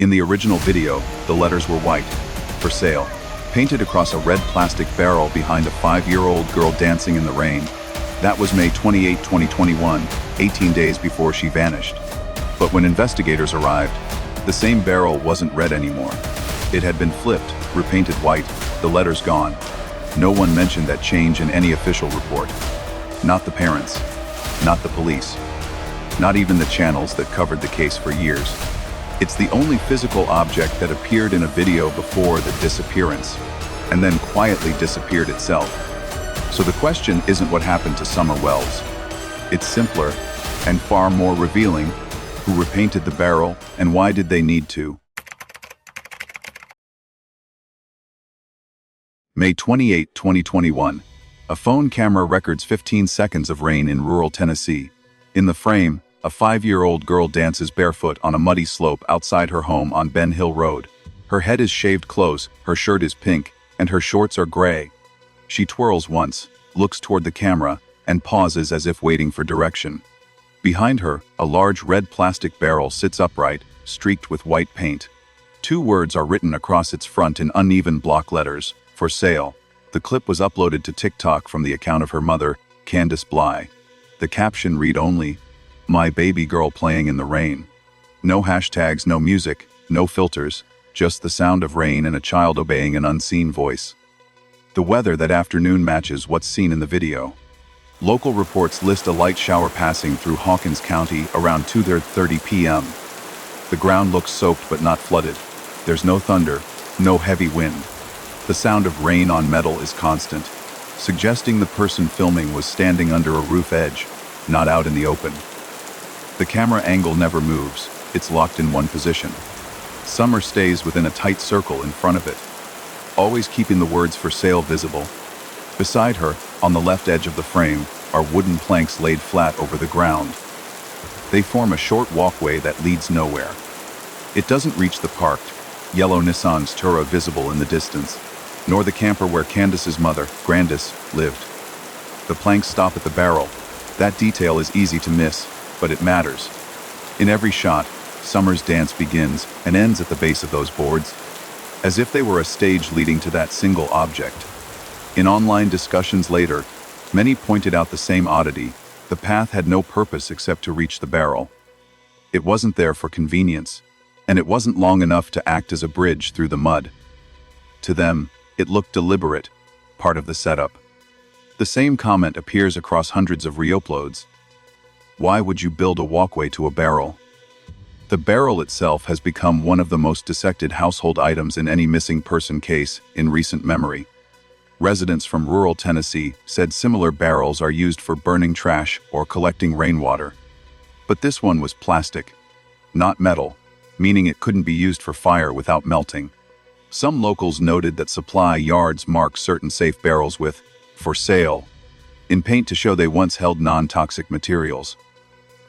In the original video, the letters were white, for sale, painted across a red plastic barrel behind a 5-year-old girl dancing in the rain. That was May 28, 2021, 18 days before she vanished. But when investigators arrived, the same barrel wasn't red anymore. It had been flipped, repainted white, the letters gone. No one mentioned that change in any official report. Not the parents, not the police, not even the channels that covered the case for years. It's the only physical object that appeared in a video before the disappearance, and then quietly disappeared itself. So the question isn't what happened to Summer Wells. It's simpler, and far more revealing, who repainted the barrel, and why did they need to? May 28, 2021. A phone camera records 15 seconds of rain in rural Tennessee. In the frame, a 5-year-old girl dances barefoot on a muddy slope outside her home on Ben Hill Road. Her head is shaved close, her shirt is pink, and her shorts are gray. She twirls once, looks toward the camera, and pauses as if waiting for direction. Behind her, a large red plastic barrel sits upright, streaked with white paint. 2 words are written across its front in uneven block letters, for sale. The clip was uploaded to TikTok from the account of her mother, Candace Bly. The caption read only, "My baby girl playing in the rain." No hashtags, no music, no filters, just the sound of rain and a child obeying an unseen voice. The weather that afternoon matches what's seen in the video. Local reports list a light shower passing through Hawkins County around 2:30 p.m. The ground looks soaked but not flooded. There's no thunder, no heavy wind. The sound of rain on metal is constant, suggesting the person filming was standing under a roof edge, not out in the open. The camera angle never moves, it's locked in one position. Summer stays within a tight circle in front of it, always keeping the words "for sale" visible. Beside her, on the left edge of the frame, are wooden planks laid flat over the ground. They form a short walkway that leads nowhere. It doesn't reach the parked, yellow Nissan Tura visible in the distance, nor the camper where Candace's mother, Grandis, lived. The planks stop at the barrel. That detail is easy to miss, but it matters. In every shot, Summer's dance begins and ends at the base of those boards, as if they were a stage leading to that single object. In online discussions later, many pointed out the same oddity: the path had no purpose except to reach the barrel. It wasn't there for convenience, and it wasn't long enough to act as a bridge through the mud. To them, it looked deliberate, part of the setup. The same comment appears across hundreds of re-uploads. Why would you build a walkway to a barrel? The barrel itself has become one of the most dissected household items in any missing person case in recent memory. Residents from rural Tennessee said similar barrels are used for burning trash or collecting rainwater. But this one was plastic, not metal, meaning it couldn't be used for fire without melting. Some locals noted that supply yards mark certain safe barrels with "for sale" in paint to show they once held non-toxic materials.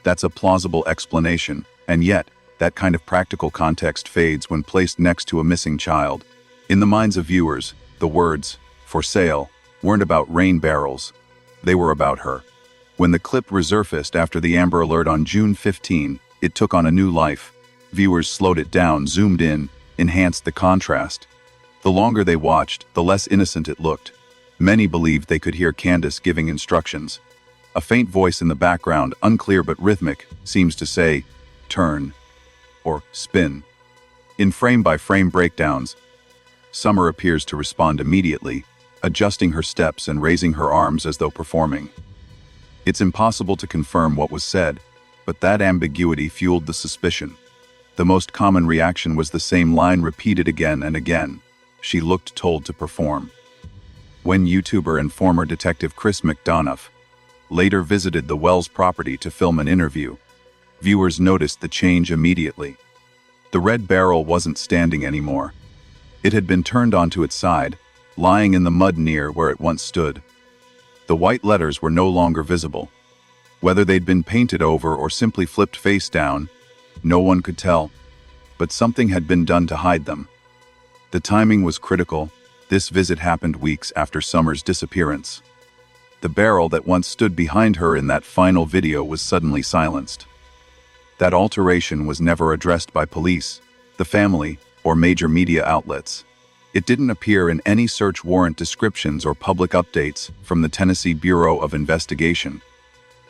That's a plausible explanation, and yet, that kind of practical context fades when placed next to a missing child. In the minds of viewers, the words "for sale" weren't about rain barrels. They were about her. When the clip resurfaced after the Amber Alert on June 15, it took on a new life. Viewers slowed it down, zoomed in, enhanced the contrast. The longer they watched, the less innocent it looked. Many believed they could hear Candace giving instructions. A faint voice in the background, unclear but rhythmic, seems to say, "turn," or "spin." In frame-by-frame breakdowns, Summer appears to respond immediately, adjusting her steps and raising her arms as though performing. It's impossible to confirm what was said, but that ambiguity fueled the suspicion. The most common reaction was the same line repeated again and again: "She looked told to perform." When YouTuber and former detective Chris McDonough later visited the Wells property to film an interview, viewers noticed the change immediately. The red barrel wasn't standing anymore. It had been turned onto its side, lying in the mud near where it once stood. The white letters were no longer visible. Whether they'd been painted over or simply flipped face down, no one could tell, but something had been done to hide them. The timing was critical. This visit happened weeks after Summer's disappearance. The barrel that once stood behind her in that final video was suddenly silenced. That alteration was never addressed by police. the family, or major media outlets. It didn't appear in any search warrant descriptions or public updates from the Tennessee Bureau of Investigation.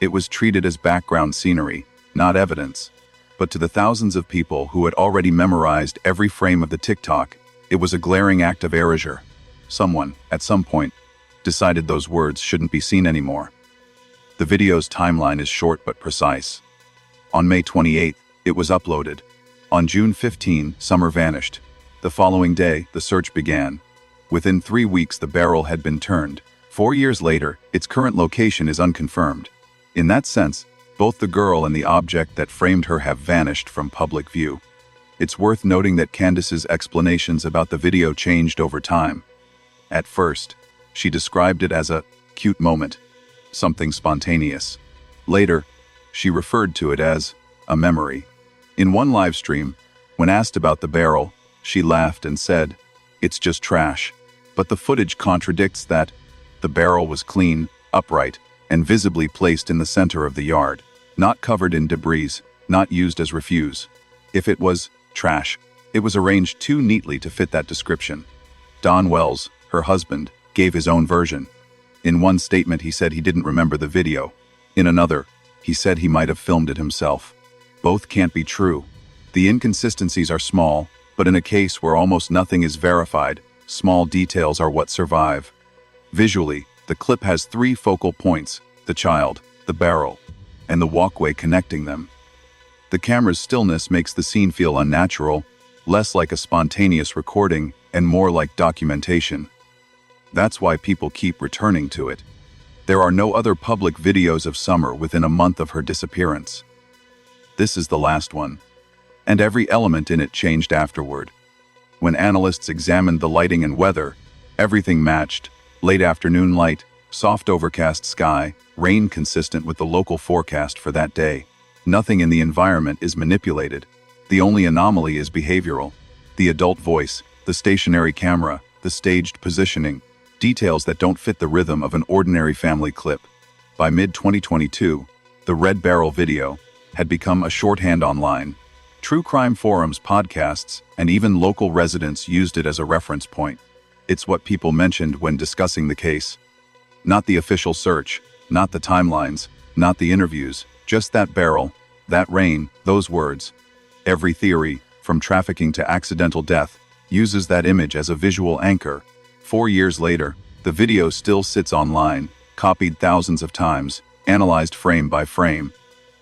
It was treated as background scenery, not evidence. But to the thousands of people who had already memorized every frame of the TikTok, it was a glaring act of erasure. Someone, at some point, decided those words shouldn't be seen anymore. The video's timeline is short but precise. On May 28, it was uploaded. On June 15, Summer vanished. The following day, the search began. Within 3 weeks, the barrel had been turned. 4 years later, its current location is unconfirmed. In that sense, both the girl and the object that framed her have vanished from public view. It's worth noting that Candace's explanations about the video changed over time. At first, she described it as a cute moment, something spontaneous. Later, she referred to it as a memory. In one live stream, when asked about the barrel, she laughed and said, "It's just trash." But the footage contradicts that. The barrel was clean, upright, and visibly placed in the center of the yard, not covered in debris, not used as refuse. If it was trash, it was arranged too neatly to fit that description. Don Wells, her husband, gave his own version. In one statement, he said he didn't remember the video. In another, he said he might have filmed it himself. Both can't be true. The inconsistencies are small, but in a case where almost nothing is verified, small details are what survive. Visually, the clip has 3 focal points: the child, the barrel, and the walkway connecting them. The camera's stillness makes the scene feel unnatural, less like a spontaneous recording and more like documentation. That's why people keep returning to it. There are no other public videos of Summer within a month of her disappearance. This is the last one. And every element in it changed afterward. When analysts examined the lighting and weather, everything matched: late afternoon light, soft overcast sky, rain consistent with the local forecast for that day. Nothing in the environment is manipulated. The only anomaly is behavioral. The adult voice, the stationary camera, the staged positioning, details that don't fit the rhythm of an ordinary family clip. By mid-2022, the Red Barrel video had become a shorthand online. True crime forums, podcasts, and even local residents used it as a reference point. It's what people mentioned when discussing the case. Not the official search, not the timelines, not the interviews, just that barrel, that rain, those words. Every theory, from trafficking to accidental death, uses that image as a visual anchor. 4 years later, the video still sits online, copied thousands of times, analyzed frame by frame.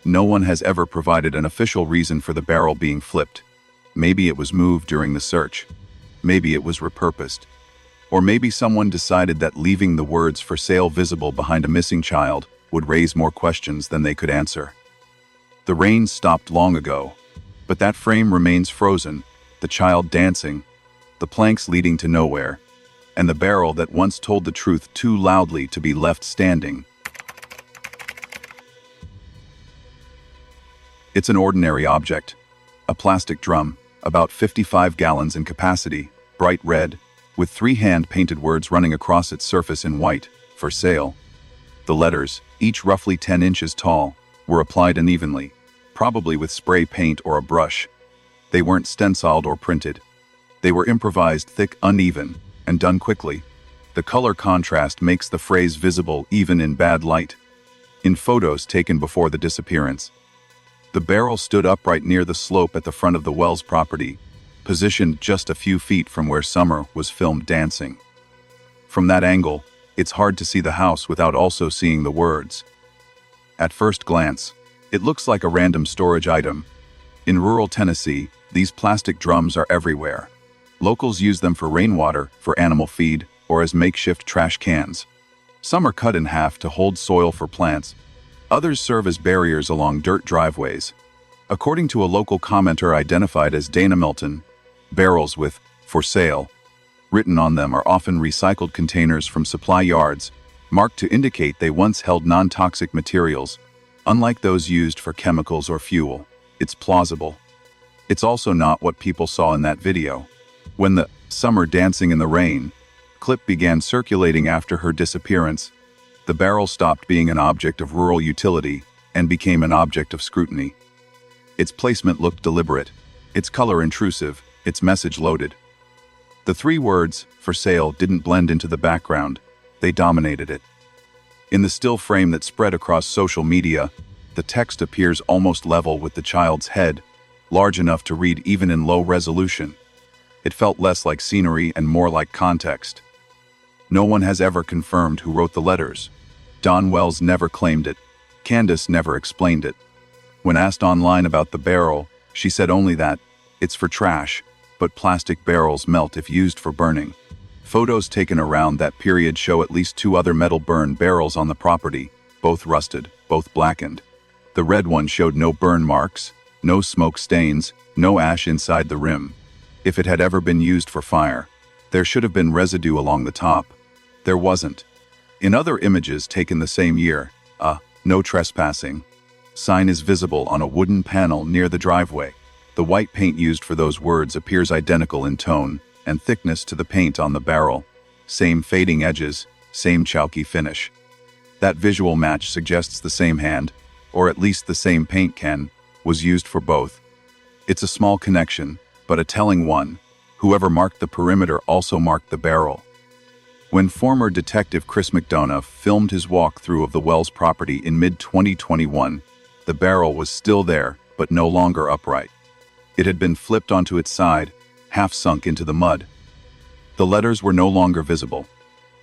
No one has ever provided an official reason for the barrel being flipped. Maybe it was moved during the search. Maybe it was repurposed. Or maybe someone decided that leaving the words "for sale" visible behind a missing child would raise more questions than they could answer. The rain stopped long ago, but that frame remains frozen, the child dancing, the planks leading to nowhere, and the barrel that once told the truth too loudly to be left standing. It's an ordinary object, a plastic drum, about 55 gallons in capacity, bright red, with 3 hand-painted words running across its surface in white, "for sale." The letters, each roughly 10 inches tall, were applied unevenly, probably with spray paint or a brush. They weren't stenciled or printed. They were improvised, thick, uneven, and done quickly. The color contrast makes the phrase visible even in bad light. In photos taken before the disappearance, the barrel stood upright near the slope at the front of the Wells property, positioned just a few feet from where Summer was filmed dancing. From that angle, it's hard to see the house without also seeing the words. At first glance, it looks like a random storage item. In rural Tennessee, these plastic drums are everywhere. Locals use them for rainwater, for animal feed, or as makeshift trash cans. Some are cut in half to hold soil for plants. Others serve as barriers along dirt driveways. According to a local commenter identified as Dana Milton, barrels with "for sale" written on them are often recycled containers from supply yards, marked to indicate they once held non-toxic materials, unlike those used for chemicals or fuel. It's plausible. It's also not what people saw in that video. When the "Summer dancing in the rain" clip began circulating after her disappearance, the barrel stopped being an object of rural utility and became an object of scrutiny. Its placement looked deliberate. its color intrusive, its message loaded. The three words, "for sale," didn't blend into the background, they dominated it. In the still frame that spread across social media, the text appears almost level with the child's head, large enough to read even in low resolution. It felt less like scenery and more like context. No one has ever confirmed who wrote the letters. Don Wells never claimed it. Candace never explained it. When asked online about the barrel, she said only that, "It's for trash, but plastic barrels melt if used for burning." Photos taken around that period show at least two other metal burn barrels on the property, both rusted, both blackened. The red one showed no burn marks, no smoke stains, no ash inside the rim. If it had ever been used for fire, there should have been residue along the top. There wasn't. In other images taken the same year, a "no trespassing" sign is visible on a wooden panel near the driveway. The white paint used for those words appears identical in tone and thickness to the paint on the barrel. Same fading edges, same chalky finish. That visual match suggests the same hand, or at least the same paint can, was used for both. It's a small connection, but a telling one. Whoever marked the perimeter also marked the barrel. When former Detective Chris McDonough filmed his walkthrough of the Wells property in mid-2021, the barrel was still there, but no longer upright. It had been flipped onto its side, half sunk into the mud. The letters were no longer visible.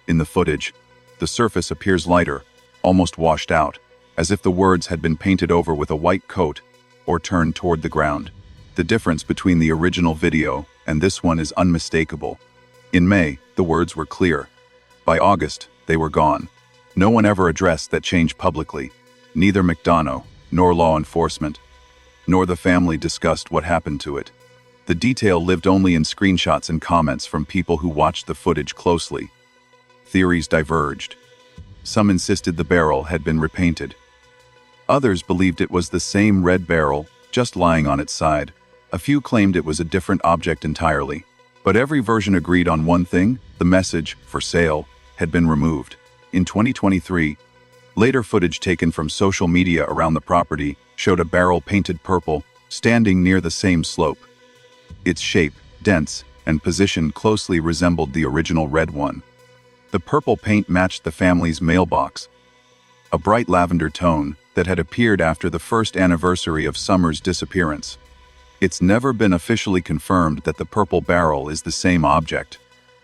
In the footage, the surface appears lighter, almost washed out, as if the words had been painted over with a white coat or turned toward the ground. The difference between the original video and this one is unmistakable. In May, the words were clear. By August, they were gone. No one ever addressed that change publicly. Neither McDonough, nor law enforcement, nor the family discussed what happened to it. The detail lived only in screenshots and comments from people who watched the footage closely. Theories diverged. Some insisted the barrel had been repainted. Others believed it was the same red barrel, just lying on its side. A few claimed it was a different object entirely. But every version agreed on one thing: the message, "for sale," had been removed. In 2023, later footage taken from social media around the property showed a barrel painted purple, standing near the same slope. Its shape, dense, and position closely resembled the original red one. The purple paint matched the family's mailbox, a bright lavender tone that had appeared after the first anniversary of Summer's disappearance. It's never been officially confirmed that the purple barrel is the same object,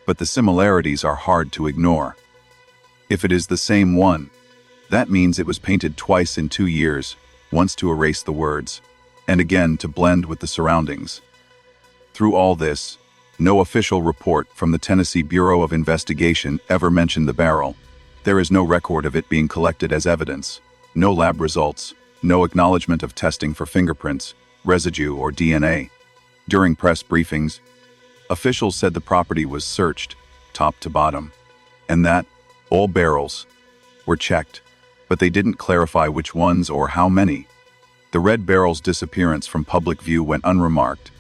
but the similarities are hard to ignore. If it is the same one, that means it was painted twice in 2 years, once to erase the words, and again to blend with the surroundings. Through all this, no official report from the Tennessee Bureau of Investigation ever mentioned the barrel. There is no record of it being collected as evidence, no lab results, no acknowledgement of testing for fingerprints, residue, or DNA. During press briefings, officials said the property was searched, top to bottom, and that all barrels were checked, but they didn't clarify which ones or how many. The red barrel's disappearance from public view went unremarked,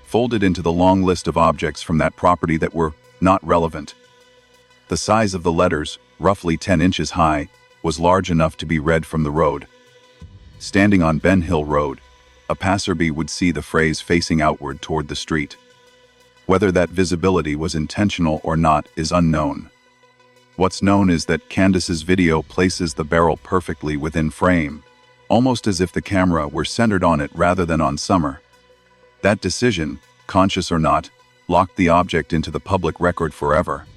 folded into the long list of objects from that property that were not relevant. The size of the letters, roughly 10 inches high, was large enough to be read from the road. Standing on Ben Hill Road, a passerby would see the phrase facing outward toward the street. Whether that visibility was intentional or not is unknown. What's known is that Candace's video places the barrel perfectly within frame, almost as if the camera were centered on it rather than on Summer. That decision, conscious or not, locked the object into the public record forever.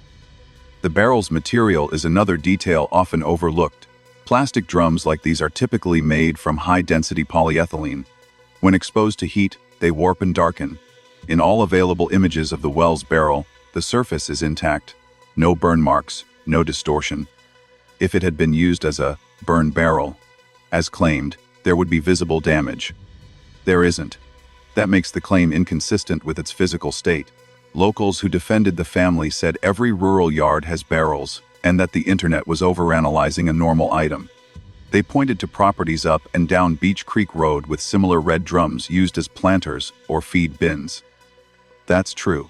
The barrel's material is another detail often overlooked. Plastic drums like these are typically made from high-density polyethylene. When exposed to heat, they warp and darken. In all available images of the Wells barrel, the surface is intact. No burn marks, no distortion. If it had been used as a burn barrel, as claimed, there would be visible damage. There isn't. That makes the claim inconsistent with its physical state. Locals who defended the family said every rural yard has barrels, and that the internet was overanalyzing a normal item. They pointed to properties up and down Beach Creek Road with similar red drums used as planters or feed bins. That's true.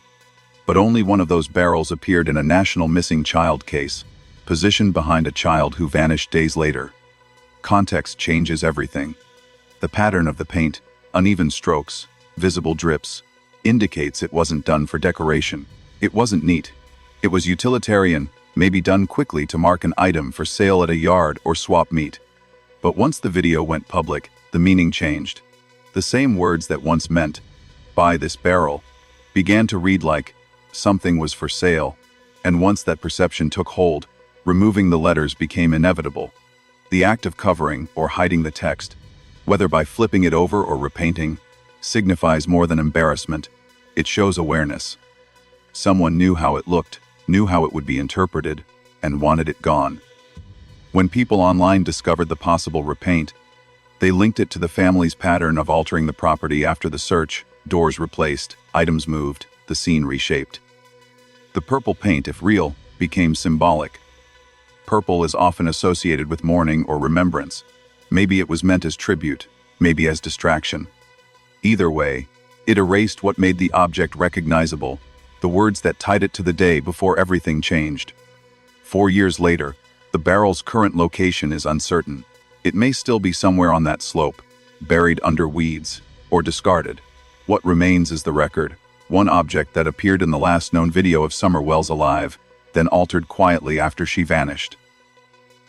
But only one of those barrels appeared in a national missing child case, positioned behind a child who vanished days later. Context changes everything. The pattern of the paint, uneven strokes, visible drips, indicates it wasn't done for decoration. It wasn't neat. It was utilitarian, maybe done quickly to mark an item for sale at a yard or swap meet. But once the video went public, the meaning changed. The same words that once meant, "buy this barrel," began to read like, "something was for sale," and once that perception took hold, removing the letters became inevitable. The act of covering or hiding the text, whether by flipping it over or repainting, signifies more than embarrassment. It shows awareness. Someone knew how it looked, knew how it would be interpreted, and wanted it gone. When people online discovered the possible repaint, they linked it to the family's pattern of altering the property after the search, doors replaced, items moved, the scene reshaped. The purple paint, if real, became symbolic. Purple is often associated with mourning or remembrance. Maybe it was meant as tribute, maybe as distraction. Either way, it erased what made the object recognizable, the words that tied it to the day before everything changed. 4 years later, the barrel's current location is uncertain. It may still be somewhere on that slope, buried under weeds, or discarded. What remains is the record, one object that appeared in the last known video of Summer Wells alive, then altered quietly after she vanished.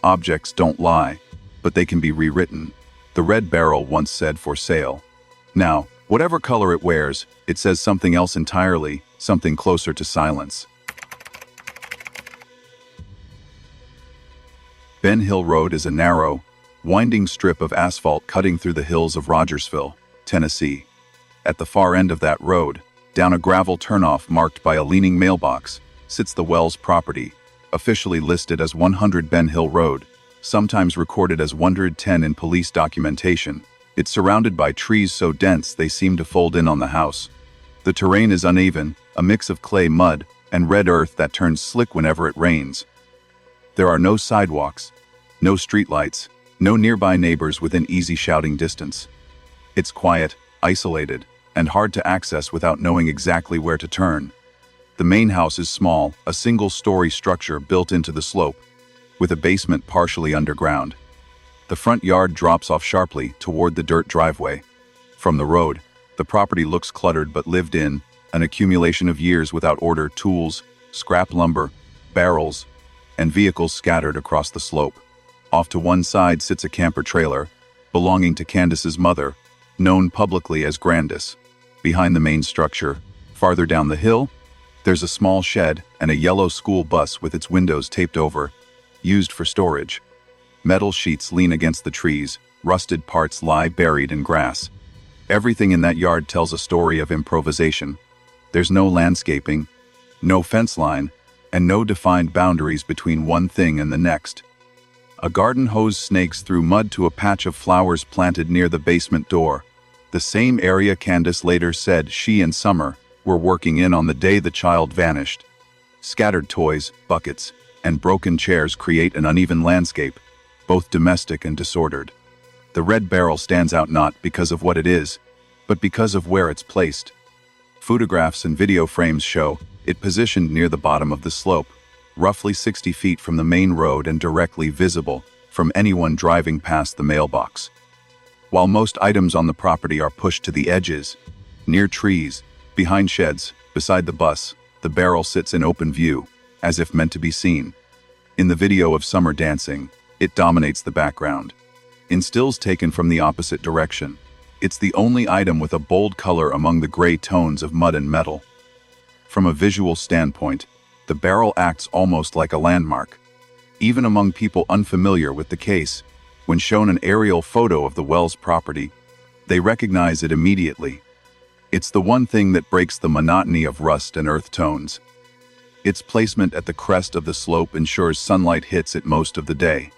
Objects don't lie, but they can be rewritten. The red barrel once said "for sale." Now, whatever color it wears, it says something else entirely, something closer to silence. Ben Hill Road is a narrow, winding strip of asphalt cutting through the hills of Rogersville, Tennessee. At the far end of that road, down a gravel turnoff marked by a leaning mailbox, sits the Wells property, officially listed as 100 Ben Hill Road, sometimes recorded as 110 in police documentation. It's surrounded by trees so dense they seem to fold in on the house. The terrain is uneven, a mix of clay mud and red earth that turns slick whenever it rains. There are no sidewalks, no streetlights, no nearby neighbors within easy shouting distance. It's quiet, isolated, and hard to access without knowing exactly where to turn. The main house is small, a single-story structure built into the slope, with a basement partially underground. The front yard drops off sharply toward the dirt driveway. From the road, the property looks cluttered but lived in, an accumulation of years without order, tools, scrap lumber, barrels, and vehicles scattered across the slope. Off to one side sits a camper trailer, belonging to Candace's mother, known publicly as Grandis. Behind the main structure, farther down the hill, there's a small shed and a yellow school bus with its windows taped over, used for storage. Metal sheets lean against the trees, rusted parts lie buried in grass. Everything in that yard tells a story of improvisation. There's no landscaping, no fence line, and no defined boundaries between one thing and the next. A garden hose snakes through mud to a patch of flowers planted near the basement door, the same area Candace later said she and Summer were working in on the day the child vanished. Scattered toys, buckets, and broken chairs create an uneven landscape, both domestic and disordered. The red barrel stands out not because of what it is, but because of where it's placed. Photographs and video frames show it positioned near the bottom of the slope, roughly 60 feet from the main road and directly visible from anyone driving past the mailbox. While most items on the property are pushed to the edges, near trees, behind sheds, beside the bus, the barrel sits in open view, as if meant to be seen. In the video of Summer dancing, it dominates the background. In stills taken from the opposite direction, it's the only item with a bold color among the gray tones of mud and metal. From a visual standpoint, the barrel acts almost like a landmark. Even among people unfamiliar with the case, when shown an aerial photo of the Wells property, they recognize it immediately. It's the one thing that breaks the monotony of rust and earth tones. Its placement at the crest of the slope ensures sunlight hits it most of the day.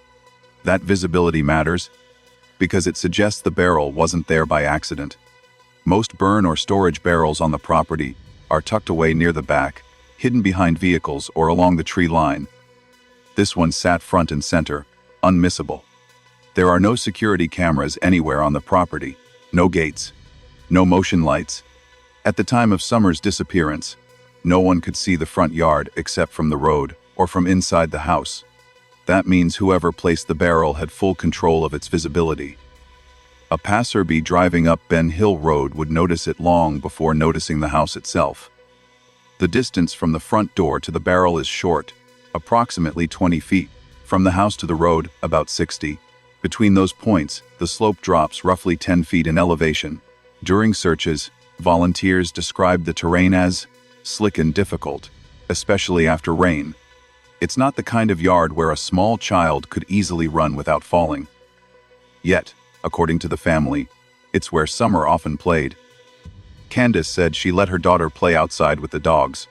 That visibility matters because it suggests the barrel wasn't there by accident. Most burn or storage barrels on the property are tucked away near the back, hidden behind vehicles or along the tree line. This one sat front and center, unmissable. There are no security cameras anywhere on the property, no gates, no motion lights. At the time of Summer's disappearance, no one could see the front yard except from the road or from inside the house. That means whoever placed the barrel had full control of its visibility. A passerby driving up Ben Hill Road would notice it long before noticing the house itself. The distance from the front door to the barrel is short, approximately 20 feet. From the house to the road, about 60. Between those points, the slope drops roughly 10 feet in elevation. During searches, volunteers described the terrain as slick and difficult, especially after rain. It's not the kind of yard where a small child could easily run without falling. Yet, according to the family, it's where Summer often played. Candace said she let her daughter play outside with the dogs.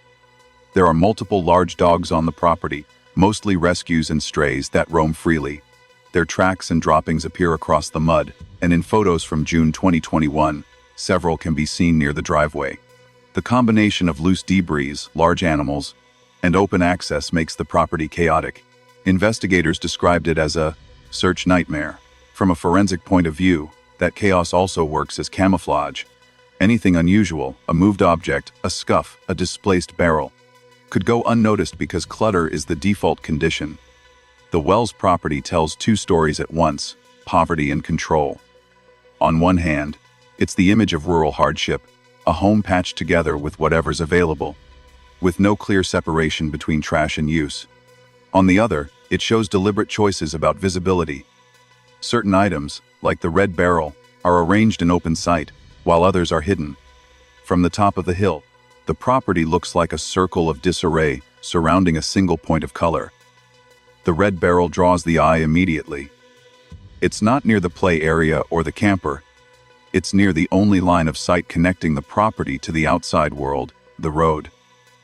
There are multiple large dogs on the property, mostly rescues and strays that roam freely. Their tracks and droppings appear across the mud, and in photos from June 2021, several can be seen near the driveway. The combination of loose debris, large animals, and open access makes the property chaotic. Investigators described it as a search nightmare. From a forensic point of view, that chaos also works as camouflage. Anything unusual, a moved object, a scuff, a displaced barrel, could go unnoticed because clutter is the default condition. The Wells property tells two stories at once: poverty and control. On one hand, it's the image of rural hardship, a home patched together with whatever's available, with no clear separation between trash and use. On the other, it shows deliberate choices about visibility. Certain items, like the red barrel, are arranged in open sight, while others are hidden. From the top of the hill, the property looks like a circle of disarray surrounding a single point of color. The red barrel draws the eye immediately. It's not near the play area or the camper. It's near the only line of sight connecting the property to the outside world, the road.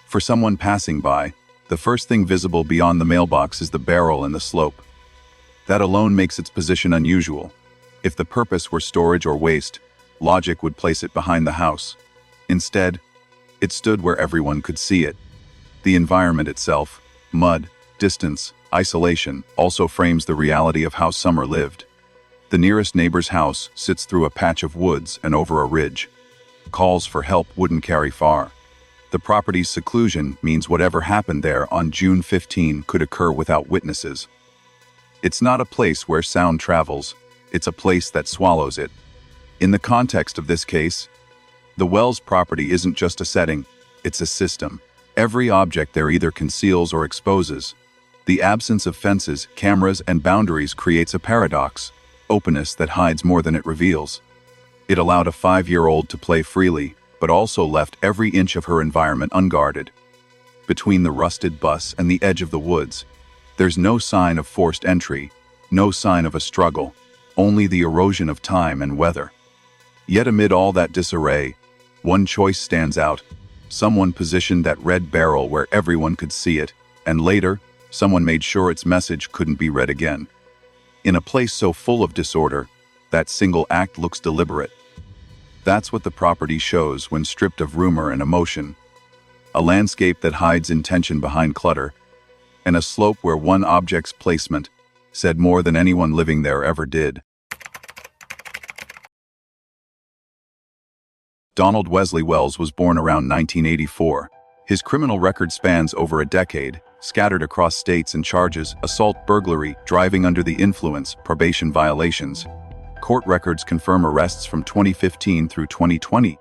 For someone passing by, the first thing visible beyond the mailbox is the barrel and the slope. That alone makes its position unusual. If the purpose were storage or waste, logic would place it behind the house. Instead, it stood where everyone could see it. The environment itself, mud, distance, isolation, also frames the reality of how Summer lived. The nearest neighbor's house sits through a patch of woods and over a ridge. Calls for help wouldn't carry far. The property's seclusion means whatever happened there on June 15 could occur without witnesses. It's not a place where sound travels, it's a place that swallows it. In the context of this case, the Wells property isn't just a setting, it's a system. Every object there either conceals or exposes. The absence of fences, cameras, and boundaries creates a paradox: openness that hides more than it reveals. It allowed a 5-year-old to play freely, but also left every inch of her environment unguarded. Between the rusted bus and the edge of the woods, there's no sign of forced entry, no sign of a struggle, only the erosion of time and weather. Yet amid all that disarray, one choice stands out. Someone positioned that red barrel where everyone could see it, and later, someone made sure its message couldn't be read again. In a place so full of disorder, that single act looks deliberate. That's what the property shows when stripped of rumor and emotion. A landscape that hides intention behind clutter, and a slope where one object's placement said more than anyone living there ever did. Donald Wesley Wells was born around 1984. His criminal record spans over a decade, scattered across states and charges: assault, burglary, driving under the influence, probation violations. Court records confirm arrests from 2015 through 2020,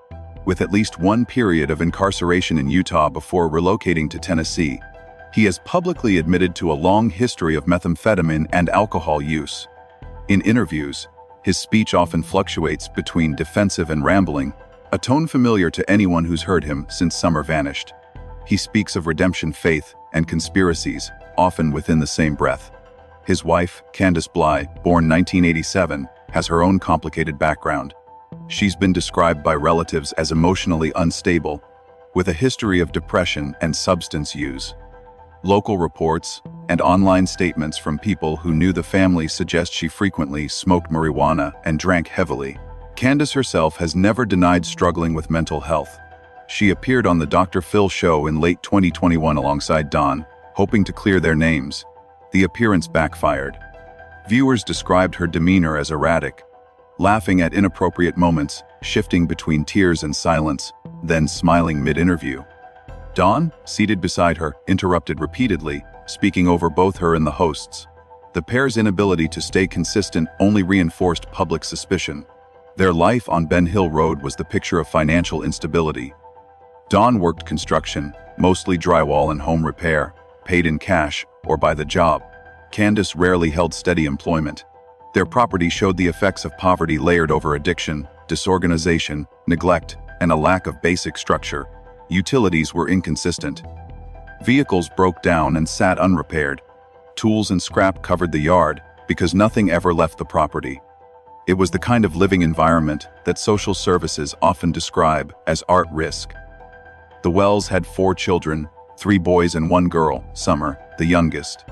with at least one period of incarceration in Utah before relocating to Tennessee. He has publicly admitted to a long history of methamphetamine and alcohol use. In interviews, his speech often fluctuates between defensive and rambling, a tone familiar to anyone who's heard him since Summer vanished. He speaks of redemption, faith, and conspiracies, often within the same breath. His wife, Candace Bly, born 1987, has her own complicated background. She's been described by relatives as emotionally unstable, with a history of depression and substance use. Local reports and online statements from people who knew the family suggest she frequently smoked marijuana and drank heavily. Candace herself has never denied struggling with mental health. She appeared on the Dr. Phil show in late 2021 alongside Don, hoping to clear their names. The appearance backfired. Viewers described her demeanor as erratic, laughing at inappropriate moments, shifting between tears and silence, then smiling mid-interview. Don, seated beside her, interrupted repeatedly, speaking over both her and the hosts. The pair's inability to stay consistent only reinforced public suspicion. Their life on Ben Hill Road was the picture of financial instability. Dawn worked construction, mostly drywall and home repair, paid in cash or by the job. Candace rarely held steady employment. Their property showed the effects of poverty layered over addiction, disorganization, neglect, and a lack of basic structure. Utilities were inconsistent. Vehicles broke down and sat unrepaired. Tools and scrap covered the yard because nothing ever left the property. It was the kind of living environment that social services often describe as art risk. The Wells had 4 children, 3 boys and 1 girl, Summer, the youngest.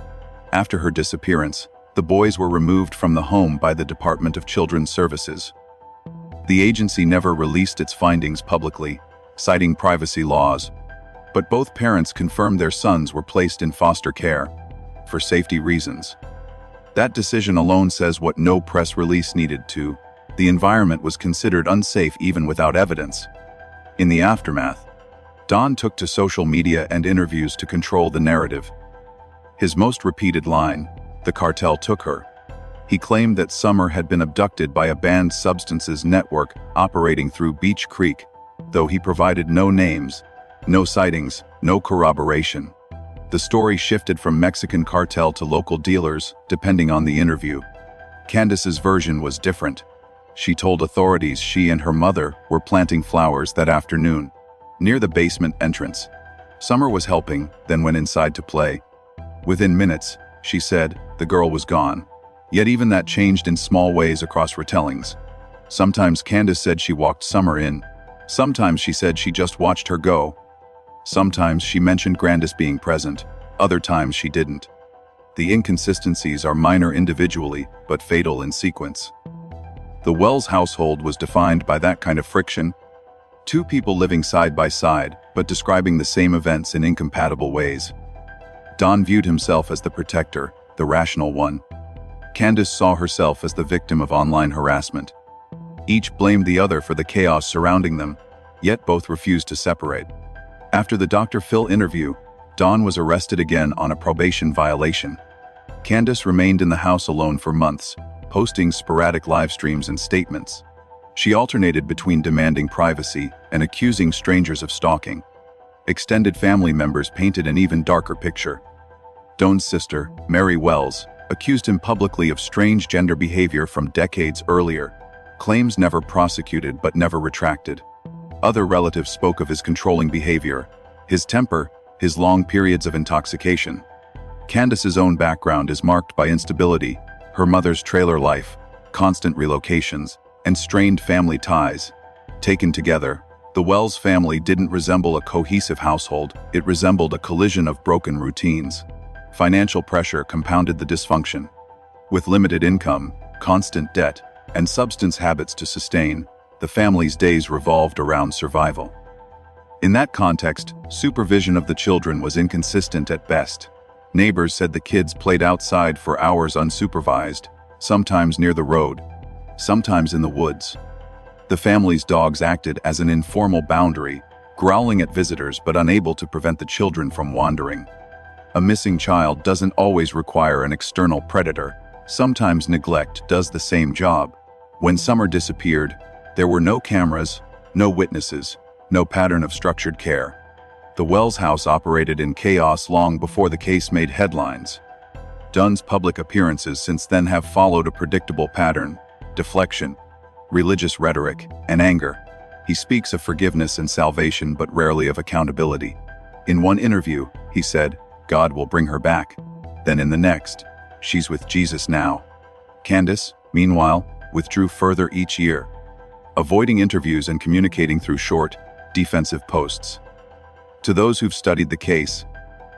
After her disappearance, the boys were removed from the home by the Department of Children's Services. The agency never released its findings publicly, citing privacy laws, but both parents confirmed their sons were placed in foster care for safety reasons. That decision alone says what no press release needed to. The environment was considered unsafe even without evidence. In the aftermath, Don took to social media and interviews to control the narrative. His most repeated line, "The cartel took her." He claimed that Summer had been abducted by a banned substances network operating through Beach Creek, though he provided no names, no sightings, no corroboration. The story shifted from Mexican cartel to local dealers, depending on the interview. Candace's version was different. She told authorities she and her mother were planting flowers that afternoon, near the basement entrance. Summer was helping, then went inside to play. Within minutes, she said, the girl was gone. Yet even that changed in small ways across retellings. Sometimes Candace said she walked Summer in. Sometimes she said she just watched her go. Sometimes she mentioned Grandis being present. Other times she didn't. The inconsistencies are minor individually, but fatal in sequence. The Wells household was defined by that kind of friction. 2 people living side by side, but describing the same events in incompatible ways. Don viewed himself as the protector, the rational one. Candace saw herself as the victim of online harassment. Each blamed the other for the chaos surrounding them, yet both refused to separate. After the Dr. Phil interview, Don was arrested again on a probation violation. Candace remained in the house alone for months, posting sporadic live streams and statements. She alternated between demanding privacy and accusing strangers of stalking. Extended family members painted an even darker picture. Don's sister, Mary Wells, accused him publicly of strange gender behavior from decades earlier, claims never prosecuted but never retracted. Other relatives spoke of his controlling behavior, his temper, his long periods of intoxication. Candace's own background is marked by instability, her mother's trailer life, constant relocations, and strained family ties. Taken together, the Wells family didn't resemble a cohesive household, it resembled a collision of broken routines. Financial pressure compounded the dysfunction. With limited income, constant debt, and substance habits to sustain, the family's days revolved around survival. In that context, supervision of the children was inconsistent at best. Neighbors said the kids played outside for hours unsupervised, sometimes near the road, sometimes in the woods. The family's dogs acted as an informal boundary, growling at visitors but unable to prevent the children from wandering. A missing child doesn't always require an external predator. Sometimes neglect does the same job. When Summer disappeared, there were no cameras, no witnesses, no pattern of structured care. The Wells house operated in chaos long before the case made headlines. Dunn's public appearances since then have followed a predictable pattern: deflection, religious rhetoric, and anger. He speaks of forgiveness and salvation but rarely of accountability. In one interview, he said, "God will bring her back." Then in the next, "She's with Jesus now." Candace, meanwhile, withdrew further each year, avoiding interviews and communicating through short, defensive posts. To those who've studied the case,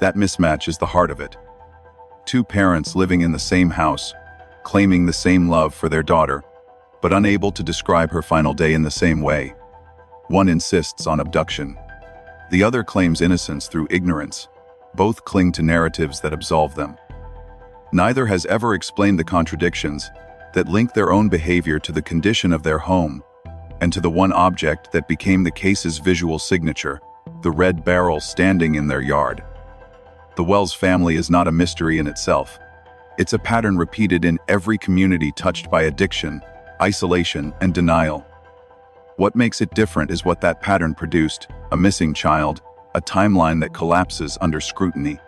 that mismatch is the heart of it. 2 parents living in the same house, claiming the same love for their daughter, but unable to describe her final day in the same way. One insists on abduction. The other claims innocence through ignorance. Both cling to narratives that absolve them. Neither has ever explained the contradictions that link their own behavior to the condition of their home and to the one object that became the case's visual signature, the red barrel standing in their yard. The Wells family is not a mystery in itself. It's a pattern repeated in every community touched by addiction, isolation, and denial. What makes it different is what that pattern produced: a missing child, a timeline that collapses under scrutiny,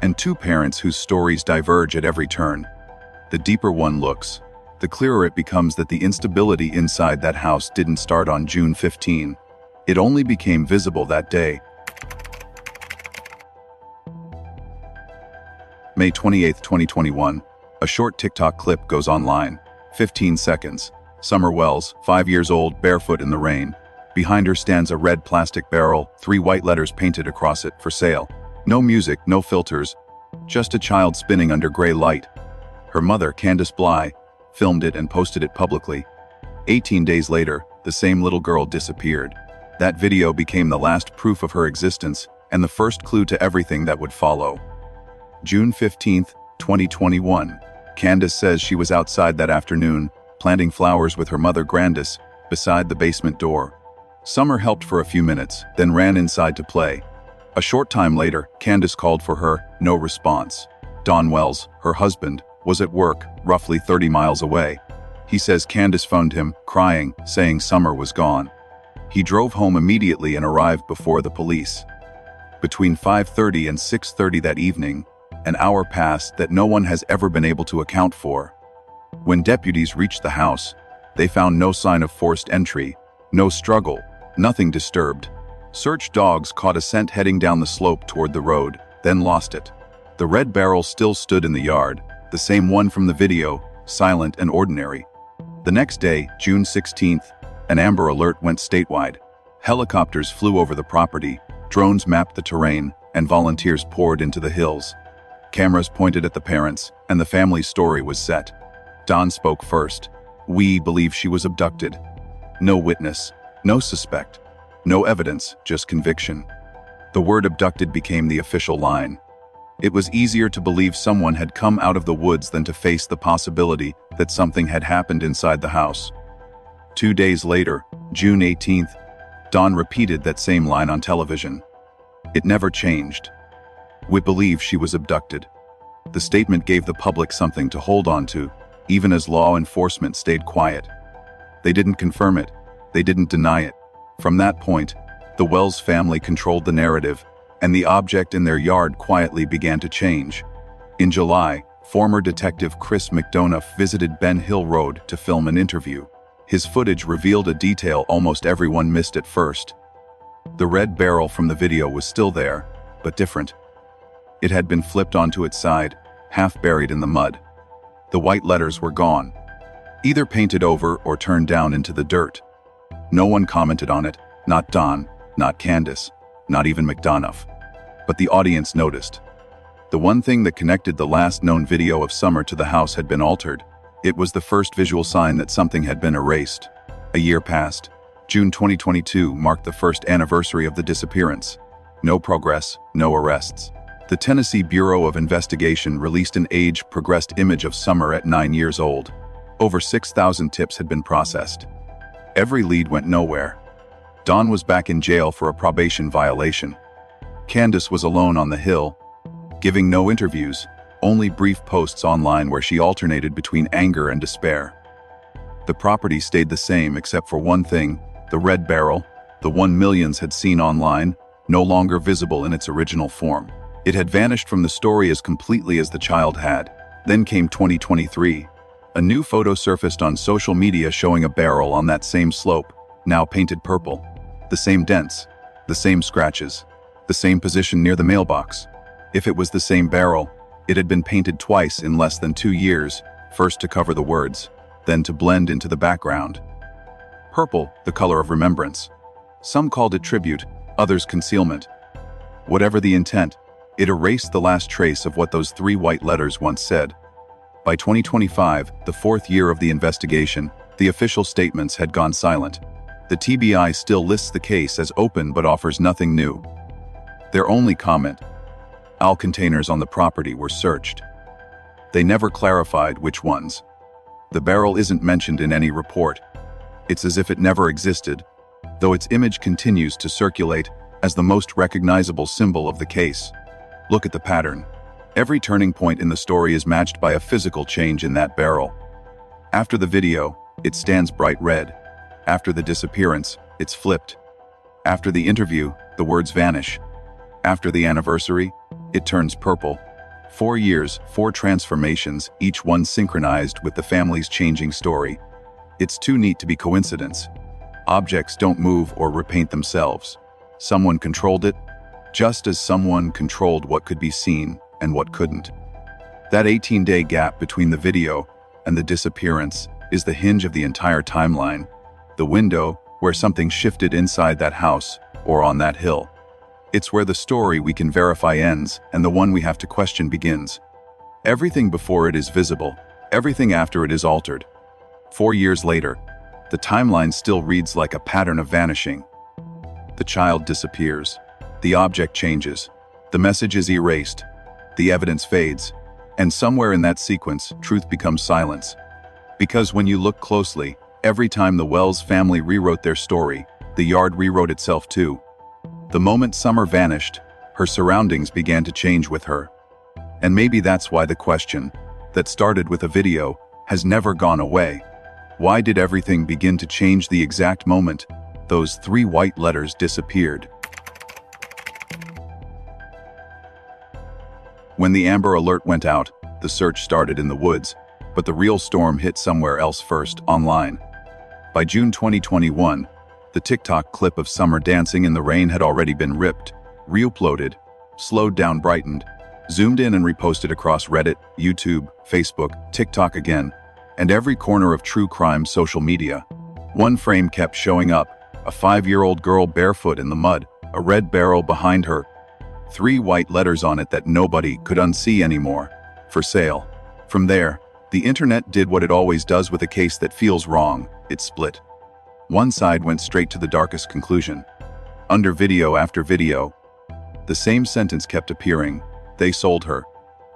and two parents whose stories diverge at every turn. The deeper one looks, the clearer it becomes that the instability inside that house didn't start on June 15. It only became visible that day. May 28, 2021. A short TikTok clip goes online. 15 seconds. Summer Wells, 5 years old, barefoot in the rain. Behind her stands a red plastic barrel, 3 white letters painted across it: for sale. No music, no filters, just a child spinning under gray light. Her mother, Candace Bly, filmed it and posted it publicly. 18 days later, the same little girl disappeared. That video became the last proof of her existence and the first clue to everything that would follow. June 15, 2021. Candace says she was outside that afternoon, planting flowers with her mother Grandis, beside the basement door. Summer helped for a few minutes, then ran inside to play. A short time later, Candace called for her, no response. Don Wells, her husband, was at work, roughly 30 miles away. He says Candace phoned him, crying, saying Summer was gone. He drove home immediately and arrived before the police. Between 5:30 and 6:30 that evening, an hour passed that no one has ever been able to account for. When deputies reached the house, they found no sign of forced entry, no struggle, nothing disturbed. Search dogs caught a scent heading down the slope toward the road, then lost it. The red barrel still stood in the yard, the same one from the video, silent and ordinary. The next day, June 16th, an Amber Alert went statewide. Helicopters flew over the property, drones mapped the terrain, and volunteers poured into the hills. Cameras pointed at the parents, and the family's story was set. Don spoke first. "We believe she was abducted." No witness, no suspect, no evidence, just conviction. The word abducted became the official line. It was easier to believe someone had come out of the woods than to face the possibility that something had happened inside the house. 2 days later, June 18th, Don repeated that same line on television. It never changed. "We believe she was abducted." The statement gave the public something to hold on to, even as law enforcement stayed quiet. They didn't confirm it. They didn't deny it. From that point, the Wells family controlled the narrative, and the object in their yard quietly began to change. In July, former detective Chris McDonough visited Ben Hill Road to film an interview. His footage revealed a detail almost everyone missed at first. The red barrel from the video was still there, but different. It had been flipped onto its side, half buried in the mud. The white letters were gone, either painted over or turned down into the dirt. No one commented on it, not Don, not Candace, not even McDonough. But the audience noticed. The one thing that connected the last known video of Summer to the house had been altered. It was the first visual sign that something had been erased. A year passed. June 2022 marked the first anniversary of the disappearance. No progress, no arrests. The Tennessee Bureau of Investigation released an age-progressed image of Summer at 9 years old. Over 6,000 tips had been processed. Every lead went nowhere. Don was back in jail for a probation violation. Candace was alone on the hill, giving no interviews, only brief posts online where she alternated between anger and despair. The property stayed the same except for one thing: the red barrel, the one millions had seen online, no longer visible in its original form. It had vanished from the story as completely as the child had. Then came 2023. A new photo surfaced on social media showing a barrel on that same slope, now painted purple. The same dents, the same scratches, the same position near the mailbox. If it was the same barrel, it had been painted twice in less than 2 years, first to cover the words, then to blend into the background. Purple, the color of remembrance. Some called it tribute, others concealment. Whatever the intent, it erased the last trace of what those 3 white letters once said. By 2025, the 4th year of the investigation, the official statements had gone silent. The TBI still lists the case as open but offers nothing new. Their only comment: all containers on the property were searched. They never clarified which ones. The barrel isn't mentioned in any report. It's as if it never existed, though its image continues to circulate as the most recognizable symbol of the case. Look at the pattern. Every turning point in the story is matched by a physical change in that barrel. After the video, it stands bright red. After the disappearance, it's flipped. After the interview, the words vanish. After the anniversary, it turns purple. 4 years, 4 transformations, each one synchronized with the family's changing story. It's too neat to be coincidence. Objects don't move or repaint themselves. Someone controlled it, just as someone controlled what could be seen and what couldn't. That 18-day gap between the video and the disappearance is the hinge of the entire timeline, the window where something shifted inside that house or on that hill. It's where the story we can verify ends and the one we have to question begins. Everything before it is visible, everything after it is altered. 4 years later, the timeline still reads like a pattern of vanishing. The child disappears. The object changes. The message is erased. The evidence fades. And somewhere in that sequence, truth becomes silence. Because when you look closely, every time the Wells family rewrote their story, the yard rewrote itself too. The moment Summer vanished, her surroundings began to change with her. And maybe that's why the question, that started with a video, has never gone away. Why did everything begin to change the exact moment those 3 white letters disappeared? When the Amber Alert went out, the search started in the woods, but the real storm hit somewhere else first, online. By June 2021, the TikTok clip of Summer dancing in the rain had already been ripped, re-uploaded, slowed down, brightened, zoomed in and reposted across Reddit, YouTube, Facebook, TikTok again, and every corner of true crime social media. One frame kept showing up, a 5-year-old girl barefoot in the mud, a red barrel behind her, 3 white letters on it that nobody could unsee anymore. For sale. From there, the internet did what it always does with a case that feels wrong. It split. One side went straight to the darkest conclusion. Under video after video, the same sentence kept appearing. They sold her.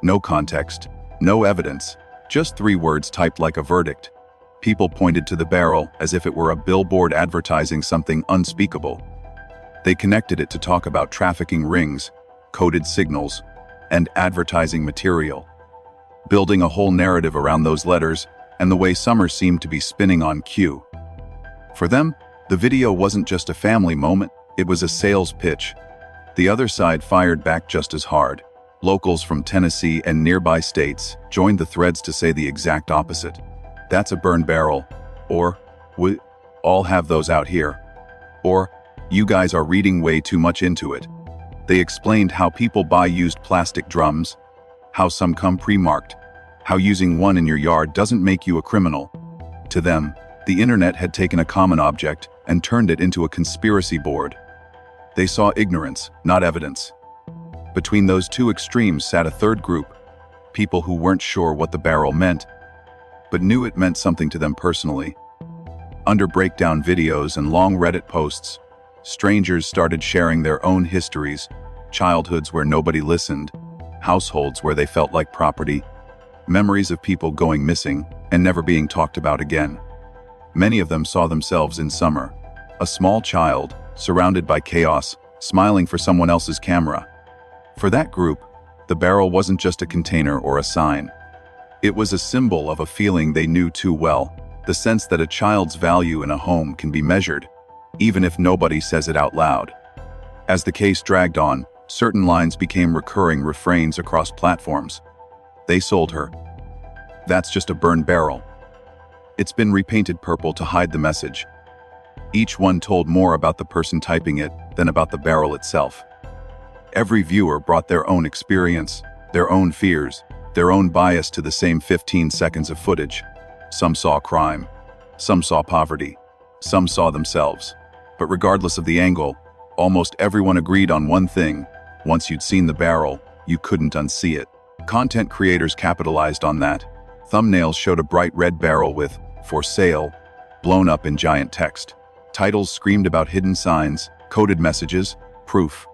No context, no evidence, just 3 words typed like a verdict. People pointed to the barrel as if it were a billboard advertising something unspeakable. They connected it to talk about trafficking rings, coded signals, and advertising material, building a whole narrative around those letters and the way Summer seemed to be spinning on cue. For them, the video wasn't just a family moment, it was a sales pitch. The other side fired back just as hard. Locals from Tennessee and nearby states joined the threads to say the exact opposite. That's a burned barrel. Or, we all have those out here. Or, you guys are reading way too much into it. They explained how people buy used plastic drums, how some come pre-marked, how using one in your yard doesn't make you a criminal. To them, the internet had taken a common object and turned it into a conspiracy board. They saw ignorance, not evidence. Between those 2 extremes sat a third group, people who weren't sure what the barrel meant, but knew it meant something to them personally. Under breakdown videos and long Reddit posts, strangers started sharing their own histories, childhoods where nobody listened, households where they felt like property, memories of people going missing and never being talked about again. Many of them saw themselves in Summer, a small child, surrounded by chaos, smiling for someone else's camera. For that group, the barrel wasn't just a container or a sign. It was a symbol of a feeling they knew too well, the sense that a child's value in a home can be measured, even if nobody says it out loud. As the case dragged on, certain lines became recurring refrains across platforms. They sold her. That's just a burned barrel. It's been repainted purple to hide the message. Each one told more about the person typing it than about the barrel itself. Every viewer brought their own experience, their own fears, their own bias to the same 15 seconds of footage. Some saw crime. Some saw poverty. Some saw themselves. But regardless of the angle, almost everyone agreed on one thing. Once you'd seen the barrel, you couldn't unsee it. Content creators capitalized on that. Thumbnails showed a bright red barrel with "For sale" blown up in giant text. Titles screamed about hidden signs, coded messages, proof.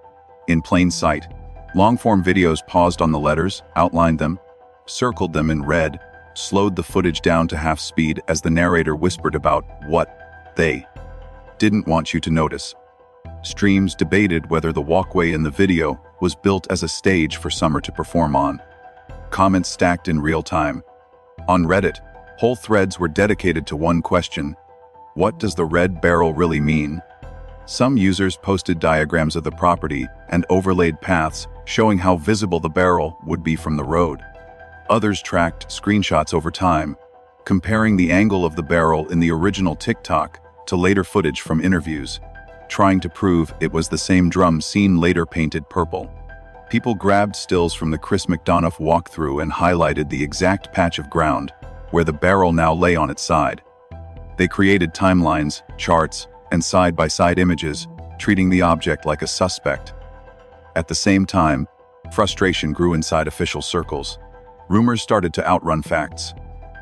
In plain sight. Long-form videos paused on the letters, outlined them, circled them in red, slowed the footage down to half speed as the narrator whispered about what they didn't want you to notice. Streams debated whether the walkway in the video was built as a stage for Summer to perform on. Comments stacked in real time. On Reddit, Whole threads were dedicated to one question: what does the red barrel really mean? Some users posted diagrams of the property and overlaid paths showing how visible the barrel would be from the road. Others tracked screenshots over time, comparing the angle of the barrel in the original TikTok to later footage from interviews, trying to prove it was the same drum seen later painted purple. People grabbed stills from the Chris McDonough walkthrough and highlighted the exact patch of ground where the barrel now lay on its side. They created timelines, charts, and side-by-side images, treating the object like a suspect. At the same time, frustration grew inside official circles. Rumors started to outrun facts.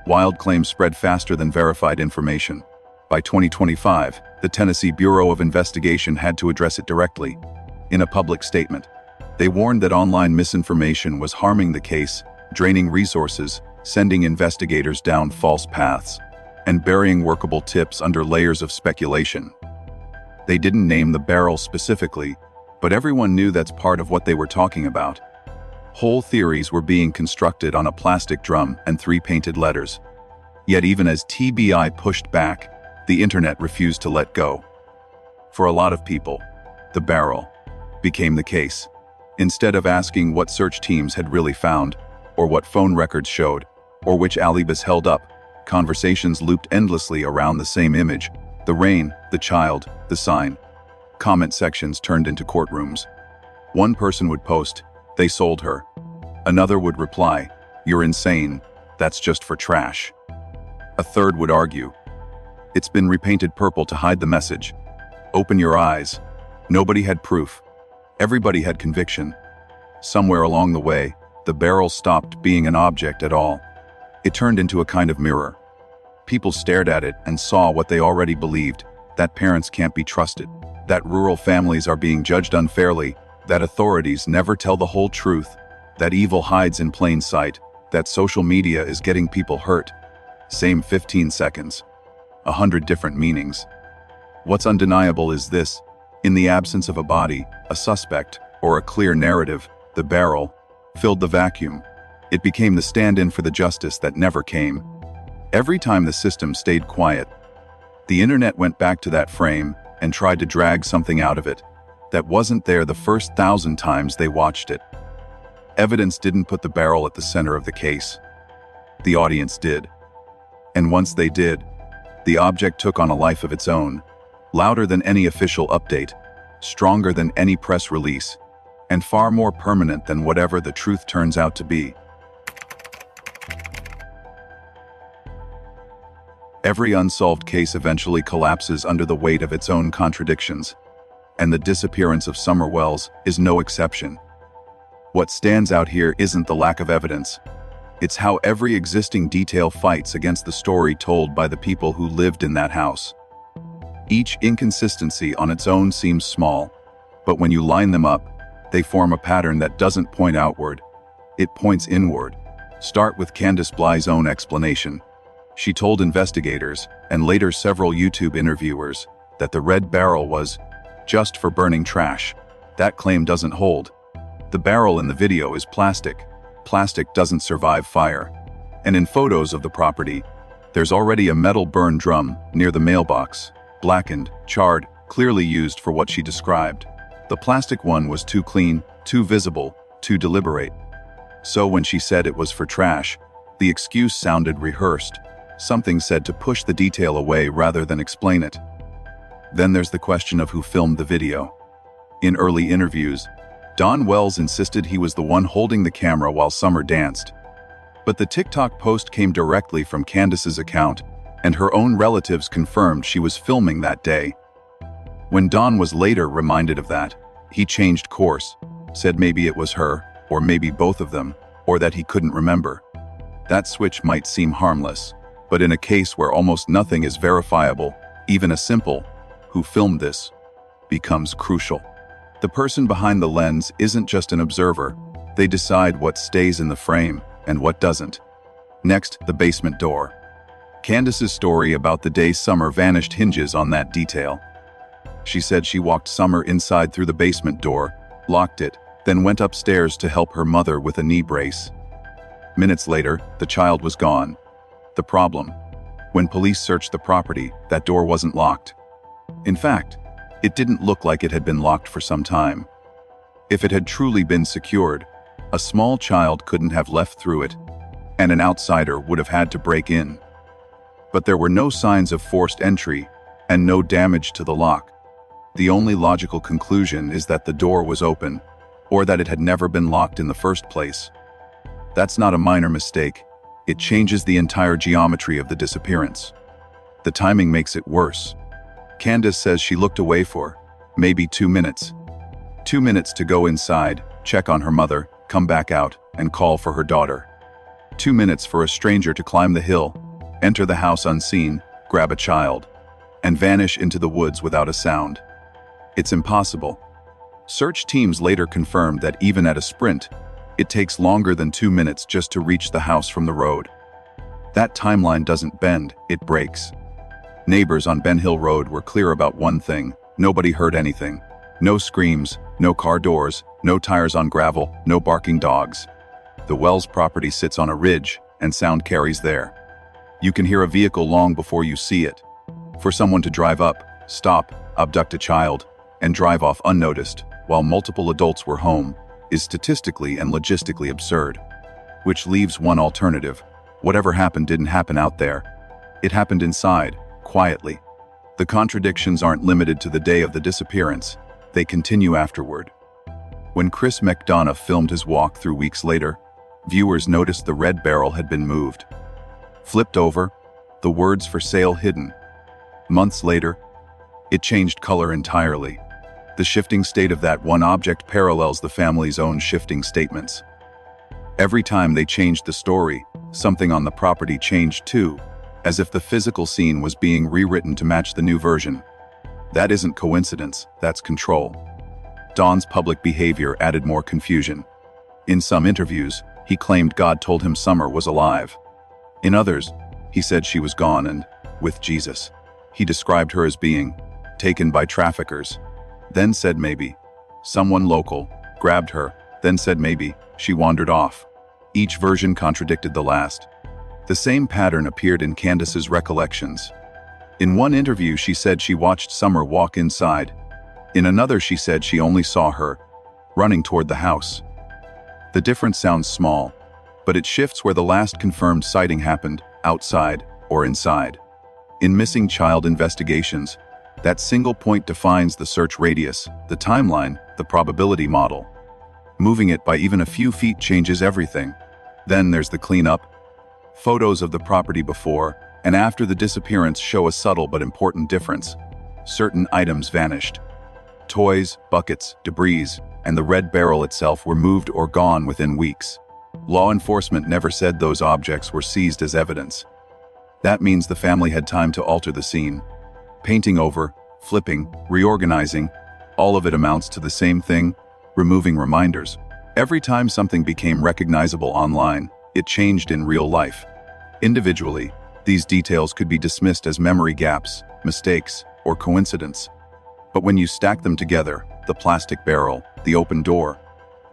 Wild claims spread faster than verified information. By 2025, the Tennessee Bureau of Investigation had to address it directly. In a public statement, they warned that online misinformation was harming the case, draining resources, sending investigators down false paths, and burying workable tips under layers of speculation. They didn't name the barrel specifically, but everyone knew that's part of what they were talking about. Whole theories were being constructed on a plastic drum and 3 painted letters. Yet even as TBI pushed back, the internet refused to let go. For a lot of people, the barrel became the case. Instead of asking what search teams had really found, or what phone records showed, or which alibis held up, conversations looped endlessly around the same image: the rain, the child, the sign. Comment sections turned into courtrooms. One person would post, "They sold her." Another would reply, "You're insane, that's just for trash." A third would argue, "It's been repainted purple to hide the message. Open your eyes." Nobody had proof. Everybody had conviction. Somewhere along the way, the barrel stopped being an object at all. It turned into a kind of mirror. People stared at it and saw what they already believed: that parents can't be trusted, that rural families are being judged unfairly, that authorities never tell the whole truth, that evil hides in plain sight, that social media is getting people hurt. Same 15 seconds. 100 different meanings. What's undeniable is this: in the absence of a body, a suspect, or a clear narrative, the barrel filled the vacuum. It became the stand-in for the justice that never came. Every time the system stayed quiet, the internet went back to that frame and tried to drag something out of it that wasn't there the first 1,000 times they watched it. Evidence didn't put the barrel at the center of the case. The audience did. And once they did, the object took on a life of its own, louder than any official update, stronger than any press release, and far more permanent than whatever the truth turns out to be. Every unsolved case eventually collapses under the weight of its own contradictions, and the disappearance of Summer Wells is no exception. What stands out here isn't the lack of evidence. It's how every existing detail fights against the story told by the people who lived in that house. Each inconsistency on its own seems small, but when you line them up, they form a pattern that doesn't point outward. It points inward. Start with Candace Bly's own explanation. She told investigators, and later several YouTube interviewers, that the red barrel was just for burning trash. That claim doesn't hold. The barrel in the video is plastic. Plastic doesn't survive fire. And in photos of the property, there's already a metal burn drum near the mailbox, blackened, charred, clearly used for what she described. The plastic one was too clean, too visible, too deliberate. So when she said it was for trash, the excuse sounded rehearsed, something said to push the detail away rather than explain it. Then there's the question of who filmed the video. In early interviews, Don Wells insisted he was the one holding the camera while Summer danced. But the TikTok post came directly from Candace's account, and her own relatives confirmed she was filming that day. When Don was later reminded of that, he changed course, said maybe it was her, or maybe both of them, or that he couldn't remember. That switch might seem harmless, but in a case where almost nothing is verifiable, even a simple "who filmed this" becomes crucial. The person behind the lens isn't just an observer. They decide what stays in the frame and what doesn't. Next, the basement door. Candace's story about the day Summer vanished hinges on that detail. She said she walked Summer inside through the basement door, locked it, then went upstairs to help her mother with a knee brace. Minutes later, the child was gone. The problem: when police searched the property, that door wasn't locked. In fact, it didn't look like it had been locked for some time. If it had truly been secured, a small child couldn't have left through it, and an outsider would have had to break in. But there were no signs of forced entry and no damage to the lock. The only logical conclusion is that the door was open, or that it had never been locked in the first place. That's not a minor mistake. It changes the entire geometry of the disappearance. The timing makes it worse. Candace says she looked away for maybe 2 minutes. 2 minutes to go inside, check on her mother, come back out, and call for her daughter. 2 minutes for a stranger to climb the hill, enter the house unseen, grab a child, and vanish into the woods without a sound. It's impossible. Search teams later confirmed that even at a sprint, it takes longer than 2 minutes just to reach the house from the road. That timeline doesn't bend, it breaks. Neighbors on Ben Hill Road were clear about one thing: nobody heard anything. No screams, no car doors, no tires on gravel, no barking dogs. The Wells property sits on a ridge, and sound carries there. You can hear a vehicle long before you see it. For someone to drive up, stop, abduct a child, and drive off unnoticed, while multiple adults were home, is statistically and logistically absurd. Which leaves one alternative: whatever happened didn't happen out there. It happened inside, quietly. The contradictions aren't limited to the day of the disappearance. They continue afterward. When Chris McDonough filmed his walkthrough weeks later, viewers noticed the red barrel had been moved. Flipped over, the words "for sale" hidden. Months later, it changed color entirely. The shifting state of that one object parallels the family's own shifting statements. Every time they changed the story, something on the property changed too, as if the physical scene was being rewritten to match the new version. That isn't coincidence, that's control. Don's public behavior added more confusion. In some interviews, he claimed God told him Summer was alive. In others, he said she was gone and with Jesus. He described her as being taken by traffickers, then said maybe someone local grabbed her, then said maybe she wandered off. Each version contradicted the last. The same pattern appeared in Candace's recollections. In one interview, she said she watched Summer walk inside. In another, she said she only saw her running toward the house. The difference sounds small, but it shifts where the last confirmed sighting happened, outside or inside. In missing child investigations, that single point defines the search radius, the timeline, the probability model. Moving it by even a few feet changes everything. Then there's the cleanup. Photos of the property before and after the disappearance show a subtle but important difference. Certain items vanished. Toys, buckets, debris, and the red barrel itself were moved or gone within weeks. Law enforcement never said those objects were seized as evidence. That means the family had time to alter the scene. Painting over, flipping, reorganizing, all of it amounts to the same thing: removing reminders. Every time something became recognizable online, it changed in real life. Individually, these details could be dismissed as memory gaps, mistakes, or coincidence. But when you stack them together, the plastic barrel, the open door,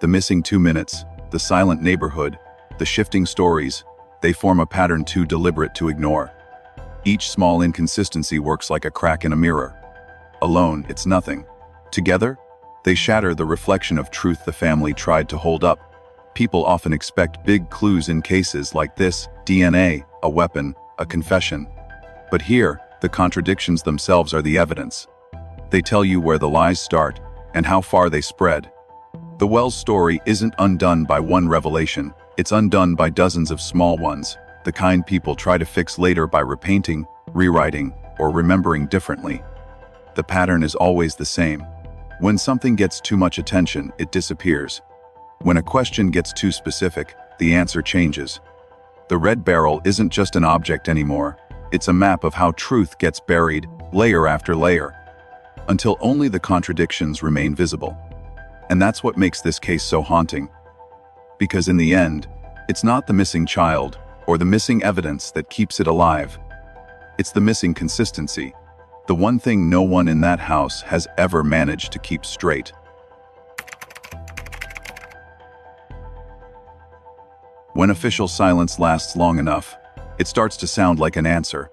the missing 2 minutes, the silent neighborhood, the shifting stories, they form a pattern too deliberate to ignore. Each small inconsistency works like a crack in a mirror. Alone, it's nothing. Together, they shatter the reflection of truth the family tried to hold up. People often expect big clues in cases like this: DNA, a weapon, a confession. But here, the contradictions themselves are the evidence. They tell you where the lies start and how far they spread. The Wells story isn't undone by one revelation, it's undone by dozens of small ones, the kind people try to fix later by repainting, rewriting, or remembering differently. The pattern is always the same. When something gets too much attention, it disappears. When a question gets too specific, the answer changes. The red barrel isn't just an object anymore, it's a map of how truth gets buried, layer after layer, until only the contradictions remain visible. And that's what makes this case so haunting. Because in the end, it's not the missing child or the missing evidence that keeps it alive. It's the missing consistency, the one thing no one in that house has ever managed to keep straight. When official silence lasts long enough, it starts to sound like an answer.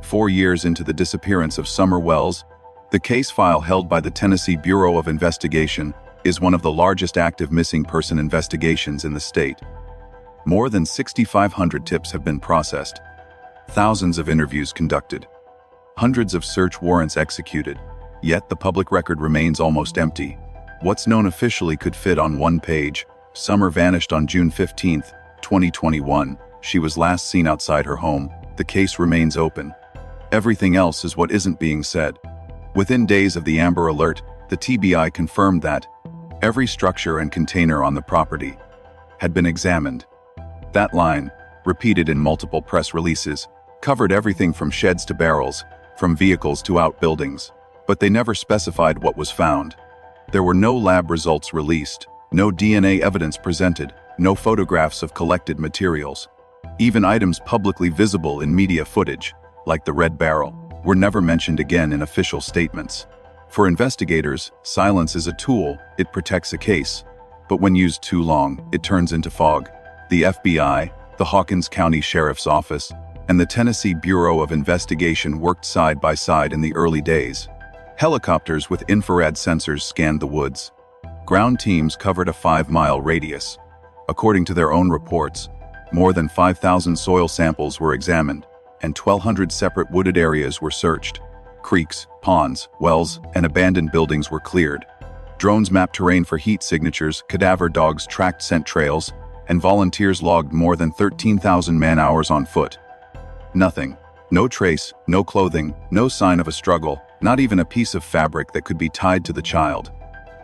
4 years into the disappearance of Summer Wells, the case file held by the Tennessee Bureau of Investigation is one of the largest active missing person investigations in the state. More than 6,500 tips have been processed, thousands of interviews conducted, hundreds of search warrants executed, yet the public record remains almost empty. What's known officially could fit on one page. Summer vanished on June 15, 2021. She was last seen outside her home. The case remains open. Everything else is what isn't being said. Within days of the Amber Alert, the TBI confirmed that every structure and container on the property had been examined. That line, repeated in multiple press releases, covered everything from sheds to barrels, from vehicles to outbuildings, but they never specified what was found. There were no lab results released, no DNA evidence presented, no photographs of collected materials. Even items publicly visible in media footage, like the red barrel, were never mentioned again in official statements. For investigators, silence is a tool. It protects a case. But when used too long, it turns into fog. The FBI, the Hawkins County Sheriff's Office, and the Tennessee Bureau of Investigation worked side by side in the early days. Helicopters with infrared sensors scanned the woods. Ground teams covered a 5-mile radius. According to their own reports, more than 5,000 soil samples were examined, and 1,200 separate wooded areas were searched. Creeks, ponds, wells, and abandoned buildings were cleared. Drones mapped terrain for heat signatures, cadaver dogs tracked scent trails, and volunteers logged more than 13,000 man-hours on foot. Nothing. No trace, no clothing, no sign of a struggle, not even a piece of fabric that could be tied to the child.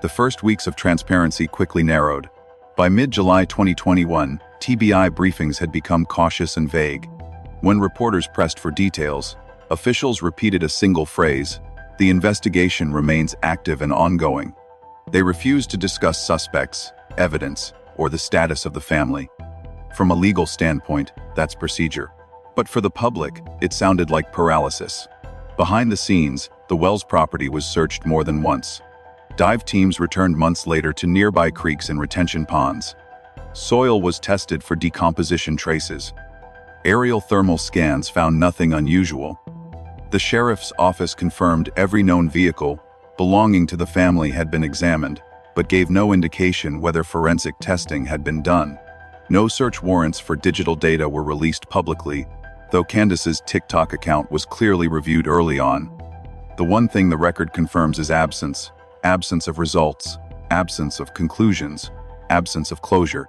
The first weeks of transparency quickly narrowed. By mid-July 2021, TBI briefings had become cautious and vague. When reporters pressed for details, officials repeated a single phrase: "The investigation remains active and ongoing." They refused to discuss suspects, evidence, or the status of the family. From a legal standpoint, that's procedure. But for the public, it sounded like paralysis. Behind the scenes, the Wells property was searched more than once. Dive teams returned months later to nearby creeks and retention ponds. Soil was tested for decomposition traces. Aerial thermal scans found nothing unusual. The sheriff's office confirmed every known vehicle belonging to the family had been examined, but gave no indication whether forensic testing had been done. No search warrants for digital data were released publicly, though Candace's TikTok account was clearly reviewed early on. The one thing the record confirms is absence of results, absence of conclusions, absence of closure.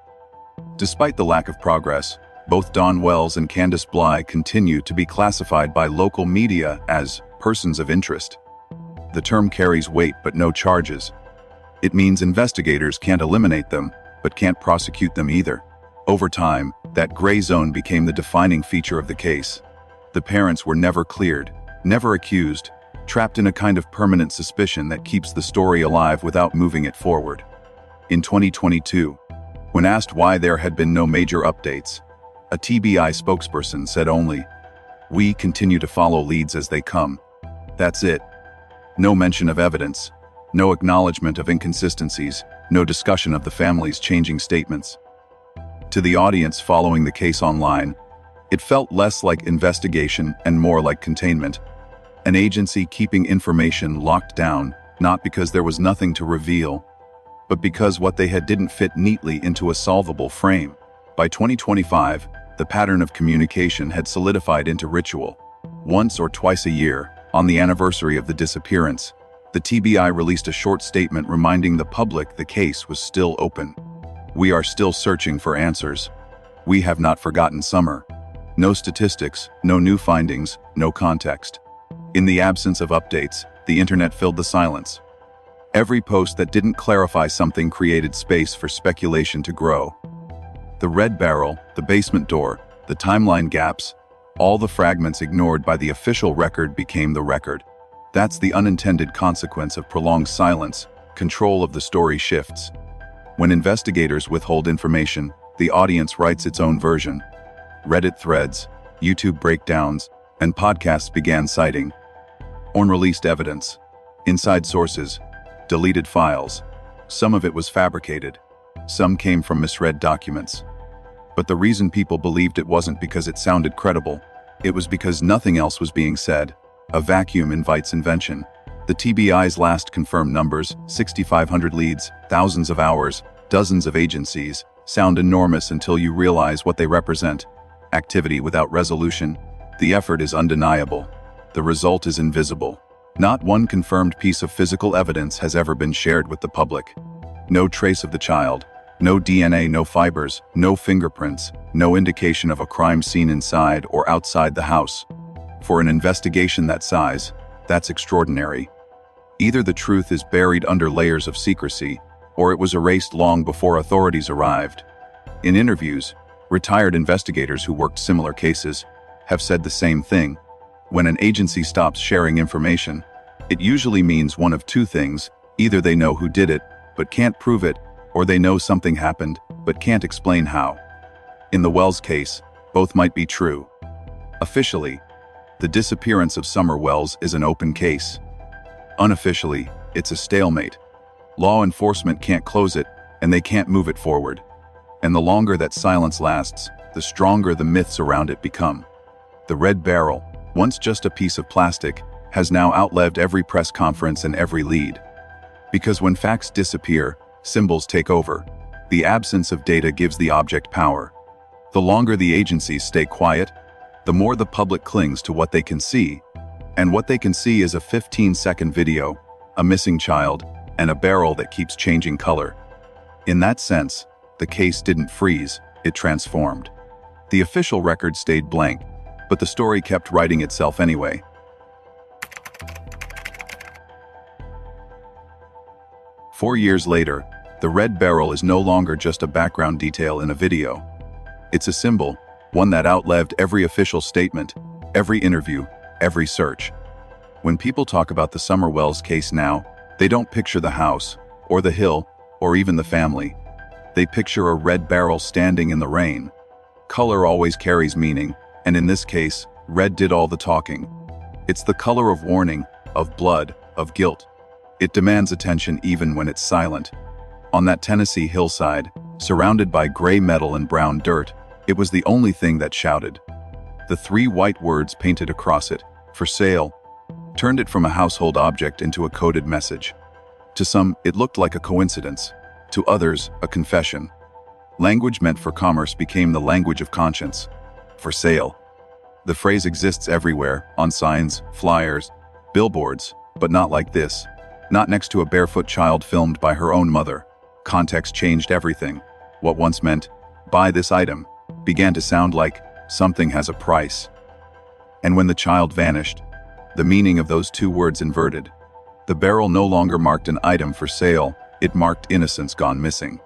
Despite the lack of progress, both Dawn Wells and Candace Bly continue to be classified by local media as persons of interest. The term carries weight but no charges. It means investigators can't eliminate them, but can't prosecute them either. Over time, that gray zone became the defining feature of the case. The parents were never cleared, never accused, trapped in a kind of permanent suspicion that keeps the story alive without moving it forward. In 2022, when asked why there had been no major updates, a TBI spokesperson said only, "We continue to follow leads as they come." That's it. No mention of evidence, no acknowledgement of inconsistencies, no discussion of the family's changing statements. To the audience following the case online, it felt less like investigation and more like containment. An agency keeping information locked down, not because there was nothing to reveal, but because what they had didn't fit neatly into a solvable frame. By 2025, the pattern of communication had solidified into ritual. Once or twice a year, on the anniversary of the disappearance, the TBI released a short statement reminding the public the case was still open. "We are still searching for answers. We have not forgotten Summer." No statistics, no new findings, no context. In the absence of updates, the internet filled the silence. Every post that didn't clarify something created space for speculation to grow. The red barrel, the basement door, the timeline gaps, all the fragments ignored by the official record became the record. That's the unintended consequence of prolonged silence. Control of the story shifts. When investigators withhold information, the audience writes its own version. Reddit threads, YouTube breakdowns, and podcasts began citing unreleased evidence, inside sources, deleted files. Some of it was fabricated. Some came from misread documents. But the reason people believed it wasn't because it sounded credible. It was because nothing else was being said. A vacuum invites invention. The TBI's last confirmed numbers, 6,500 leads, thousands of hours, dozens of agencies, sound enormous until you realize what they represent. Activity without resolution. The effort is undeniable. The result is invisible. Not one confirmed piece of physical evidence has ever been shared with the public. No trace of the child. No DNA, no fibers, no fingerprints, no indication of a crime scene inside or outside the house. For an investigation that size, that's extraordinary. Either the truth is buried under layers of secrecy, or it was erased long before authorities arrived. In interviews, retired investigators who worked similar cases have said the same thing. When an agency stops sharing information, it usually means one of two things. Either they know who did it, but can't prove it, or they know something happened, but can't explain how. In the Wells case, both might be true. Officially, the disappearance of Summer Wells is an open case. Unofficially, it's a stalemate. Law enforcement can't close it, and they can't move it forward. And the longer that silence lasts, the stronger the myths around it become. The red barrel, once just a piece of plastic, has now outlived every press conference and every lead. Because when facts disappear, symbols take over. The absence of data gives the object power. The longer the agencies stay quiet, the more the public clings to what they can see. And what they can see is a 15-second video, a missing child, and a barrel that keeps changing color. In that sense, the case didn't freeze, it transformed. The official record stayed blank, but the story kept writing itself anyway. Four years later, the red barrel is no longer just a background detail in a video. It's a symbol, one that outlived every official statement, every interview, every search. When people talk about the Summer Wells case now, they don't picture the house, or the hill, or even the family. They picture a red barrel standing in the rain. Color always carries meaning, and in this case, red did all the talking. It's the color of warning, of blood, of guilt. It demands attention even when it's silent. On that Tennessee hillside, surrounded by gray metal and brown dirt, it was the only thing that shouted. The three white words painted across it, "For sale," turned it from a household object into a coded message. To some, it looked like a coincidence. To others, a confession. Language meant for commerce became the language of conscience. For sale. The phrase exists everywhere, on signs, flyers, billboards, but not like this. Not next to a barefoot child filmed by her own mother. Context changed everything. What once meant, "buy this item," began to sound like, "something has a price." And when the child vanished, the meaning of those two words inverted. The barrel no longer marked an item for sale, it marked innocence gone missing.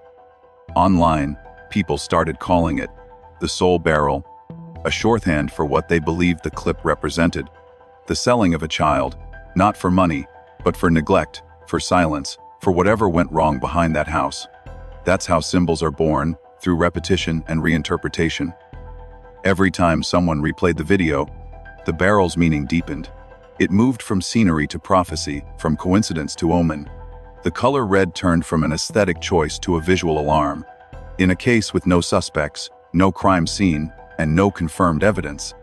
Online, people started calling it the soul barrel, a shorthand for what they believed the clip represented. The selling of a child, not for money, but for neglect, for silence, for whatever went wrong behind that house. That's how symbols are born, through repetition and reinterpretation. Every time someone replayed the video, the barrel's meaning deepened. It moved from scenery to prophecy, from coincidence to omen. The color red turned from an aesthetic choice to a visual alarm. In a case with no suspects, no crime scene, and no confirmed evidence,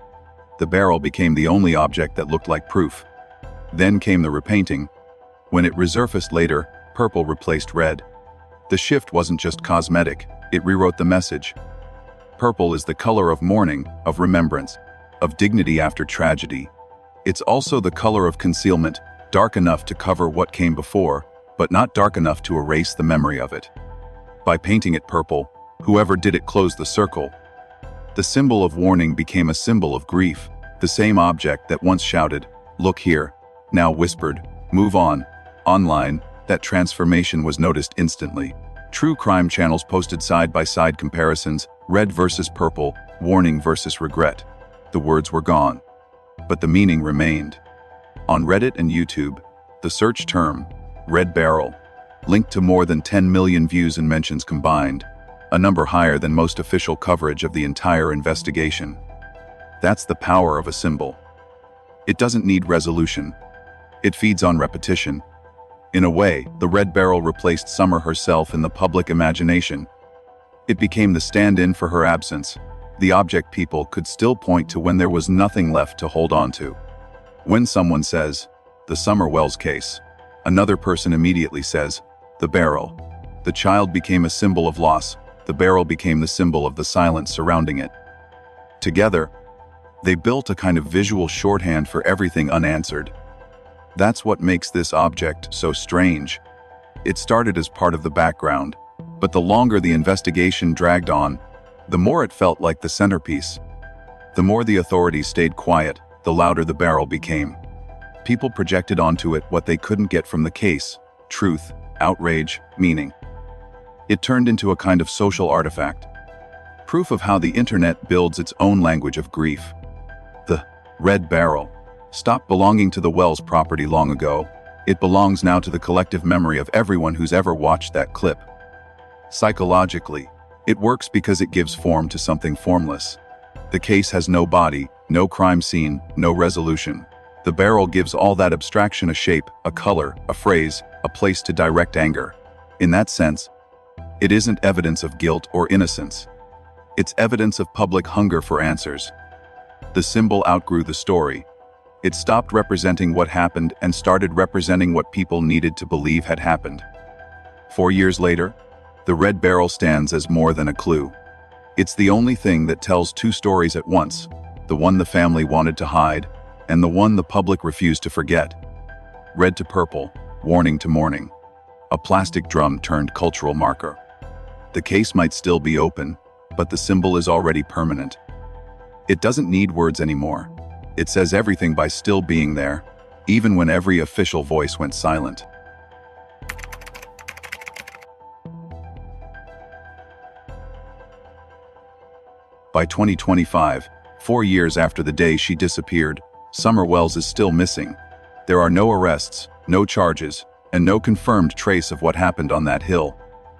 the barrel became the only object that looked like proof. Then came the repainting. When it resurfaced later, purple replaced red. The shift wasn't just cosmetic, it rewrote the message. Purple is the color of mourning, of remembrance, of dignity after tragedy. It's also the color of concealment, dark enough to cover what came before, but not dark enough to erase the memory of it. By painting it purple, whoever did it closed the circle. The symbol of warning became a symbol of grief. The same object that once shouted, "Look here," now whispered, "Move on." Online, that transformation was noticed instantly. True crime channels posted side-by-side comparisons, red versus purple, warning versus regret. The words were gone, but the meaning remained. On Reddit and YouTube, the search term, red barrel, linked to more than 10 million views and mentions combined, a number higher than most official coverage of the entire investigation. That's the power of a symbol. It doesn't need resolution. It feeds on repetition. In a way, the red barrel replaced Summer herself in the public imagination. It became the stand-in for her absence. The object people could still point to when there was nothing left to hold on to. When someone says, "The Summer Wells case," another person immediately says, "The barrel." The child became a symbol of loss. The barrel became the symbol of the silence surrounding it. Together, they built a kind of visual shorthand for everything unanswered. That's what makes this object so strange. It started as part of the background, but the longer the investigation dragged on, the more it felt like the centerpiece. The more the authorities stayed quiet, the louder the barrel became. People projected onto it what they couldn't get from the case: truth, outrage, meaning. It turned into a kind of social artifact, proof of how the internet builds its own language of grief. The red barrel stopped belonging to the Wells property long ago. It belongs now to the collective memory of everyone who's ever watched that clip. Psychologically, it works because it gives form to something formless. The case has no body, no crime scene, no resolution. The barrel gives all that abstraction a shape, a color, a phrase, a place to direct anger. In that sense, it isn't evidence of guilt or innocence. It's evidence of public hunger for answers. The symbol outgrew the story. It stopped representing what happened and started representing what people needed to believe had happened. 4 years later, the red barrel stands as more than a clue. It's the only thing that tells two stories at once, the one the family wanted to hide, and the one the public refused to forget. Red to purple, warning to mourning. A plastic drum turned cultural marker. The case might still be open, but the symbol is already permanent. It doesn't need words anymore. It says everything by still being there, even when every official voice went silent. By 2025, 4 years after the day she disappeared, Summer Wells is still missing. There are no arrests, no charges, and no confirmed trace of what happened on that hill.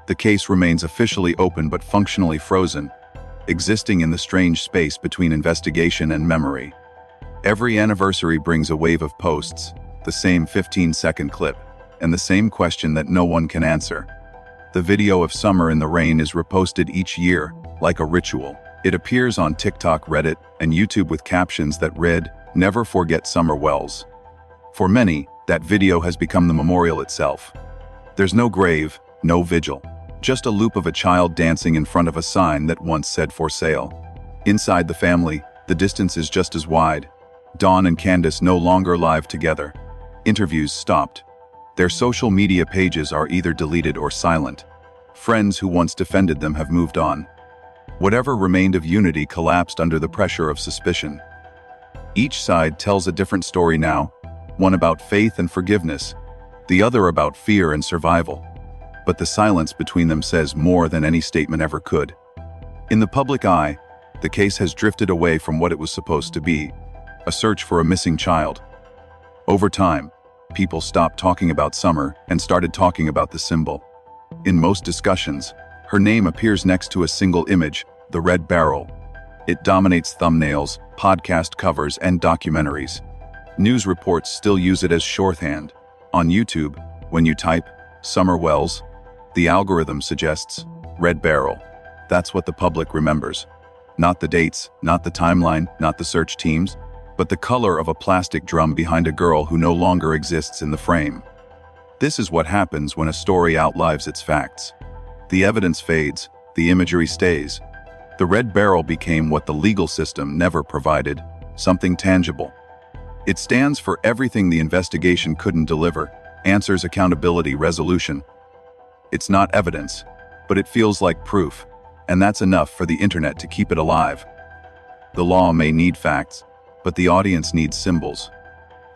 The case remains officially open but functionally frozen, existing in the strange space between investigation and memory. Every anniversary brings a wave of posts, the same 15-second clip, and the same question that no one can answer. The video of Summer in the rain is reposted each year, like a ritual. It appears on TikTok, Reddit, and YouTube with captions that read, "Never forget Summer Wells." For many, that video has become the memorial itself. There's no grave, no vigil, just a loop of a child dancing in front of a sign that once said "for sale." Inside the family, the distance is just as wide. Dawn and Candace no longer live together. Interviews stopped. Their social media pages are either deleted or silent. Friends who once defended them have moved on. Whatever remained of unity collapsed under the pressure of suspicion. Each side tells a different story now, one about faith and forgiveness, the other about fear and survival. But the silence between them says more than any statement ever could. In the public eye, the case has drifted away from what it was supposed to be, a search for a missing child. Over time, people stopped talking about Summer and started talking about the symbol. In most discussions, her name appears next to a single image, the red barrel. It dominates thumbnails, podcast covers, and documentaries. News reports still use it as shorthand. On YouTube, when you type Summer Wells, the algorithm suggests red barrel. That's what the public remembers. Not the dates, not the timeline, not the search teams, but the color of a plastic drum behind a girl who no longer exists in the frame. This is what happens when a story outlives its facts. The evidence fades, the imagery stays. The red barrel became what the legal system never provided, something tangible. It stands for everything the investigation couldn't deliver: answers, accountability, resolution. It's not evidence, but it feels like proof, and that's enough for the internet to keep it alive. The law may need facts, but the audience needs symbols.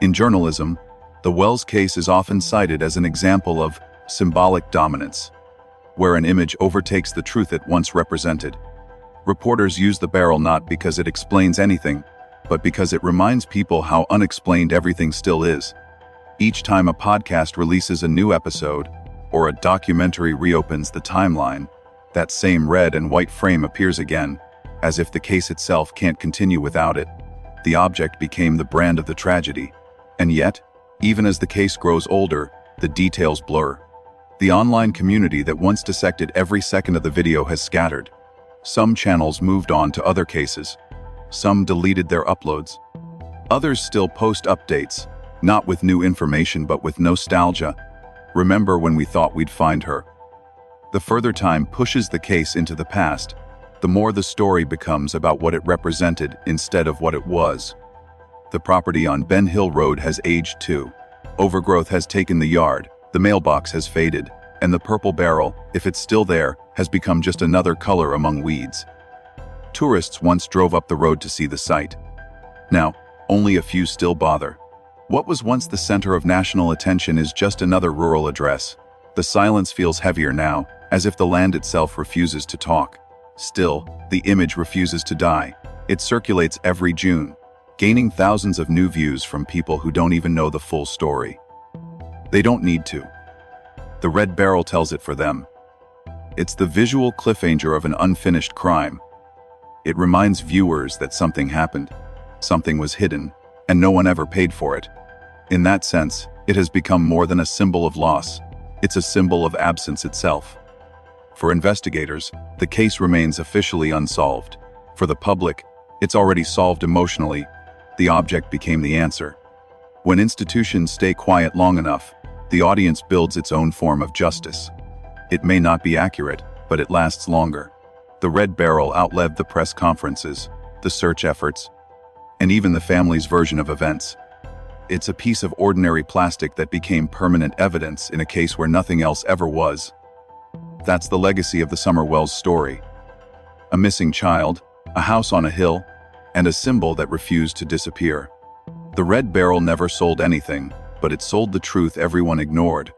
In journalism, the Wells case is often cited as an example of symbolic dominance, where an image overtakes the truth it once represented. Reporters use the barrel not because it explains anything, but because it reminds people how unexplained everything still is. Each time a podcast releases a new episode, or a documentary reopens the timeline, that same red and white frame appears again, as if the case itself can't continue without it. The object became the brand of the tragedy. And yet, even as the case grows older, the details blur. The online community that once dissected every second of the video has scattered. Some channels moved on to other cases. Some deleted their uploads. Others still post updates, not with new information but with nostalgia. Remember when we thought we'd find her? The further time pushes the case into the past, the more the story becomes about what it represented instead of what it was. The property on Ben Hill Road has aged too. Overgrowth has taken the yard, the mailbox has faded, and the purple barrel, if it's still there, has become just another color among weeds. Tourists once drove up the road to see the site. Now, only a few still bother. What was once the center of national attention is just another rural address. The silence feels heavier now, as if the land itself refuses to talk. Still, the image refuses to die. It circulates every June, gaining thousands of new views from people who don't even know the full story. They don't need to. The red barrel tells it for them. It's the visual cliffhanger of an unfinished crime. It reminds viewers that something happened, something was hidden, and no one ever paid for it. In that sense, it has become more than a symbol of loss. It's a symbol of absence itself. For investigators, the case remains officially unsolved. For the public, it's already solved emotionally. The object became the answer. When institutions stay quiet long enough, the audience builds its own form of justice. It may not be accurate, but it lasts longer. The red barrel outlived the press conferences, the search efforts, and even the family's version of events. It's a piece of ordinary plastic that became permanent evidence in a case where nothing else ever was. That's the legacy of the Summer Wells story. A missing child, a house on a hill, and a symbol that refused to disappear. The red barrel never sold anything, but it sold the truth everyone ignored.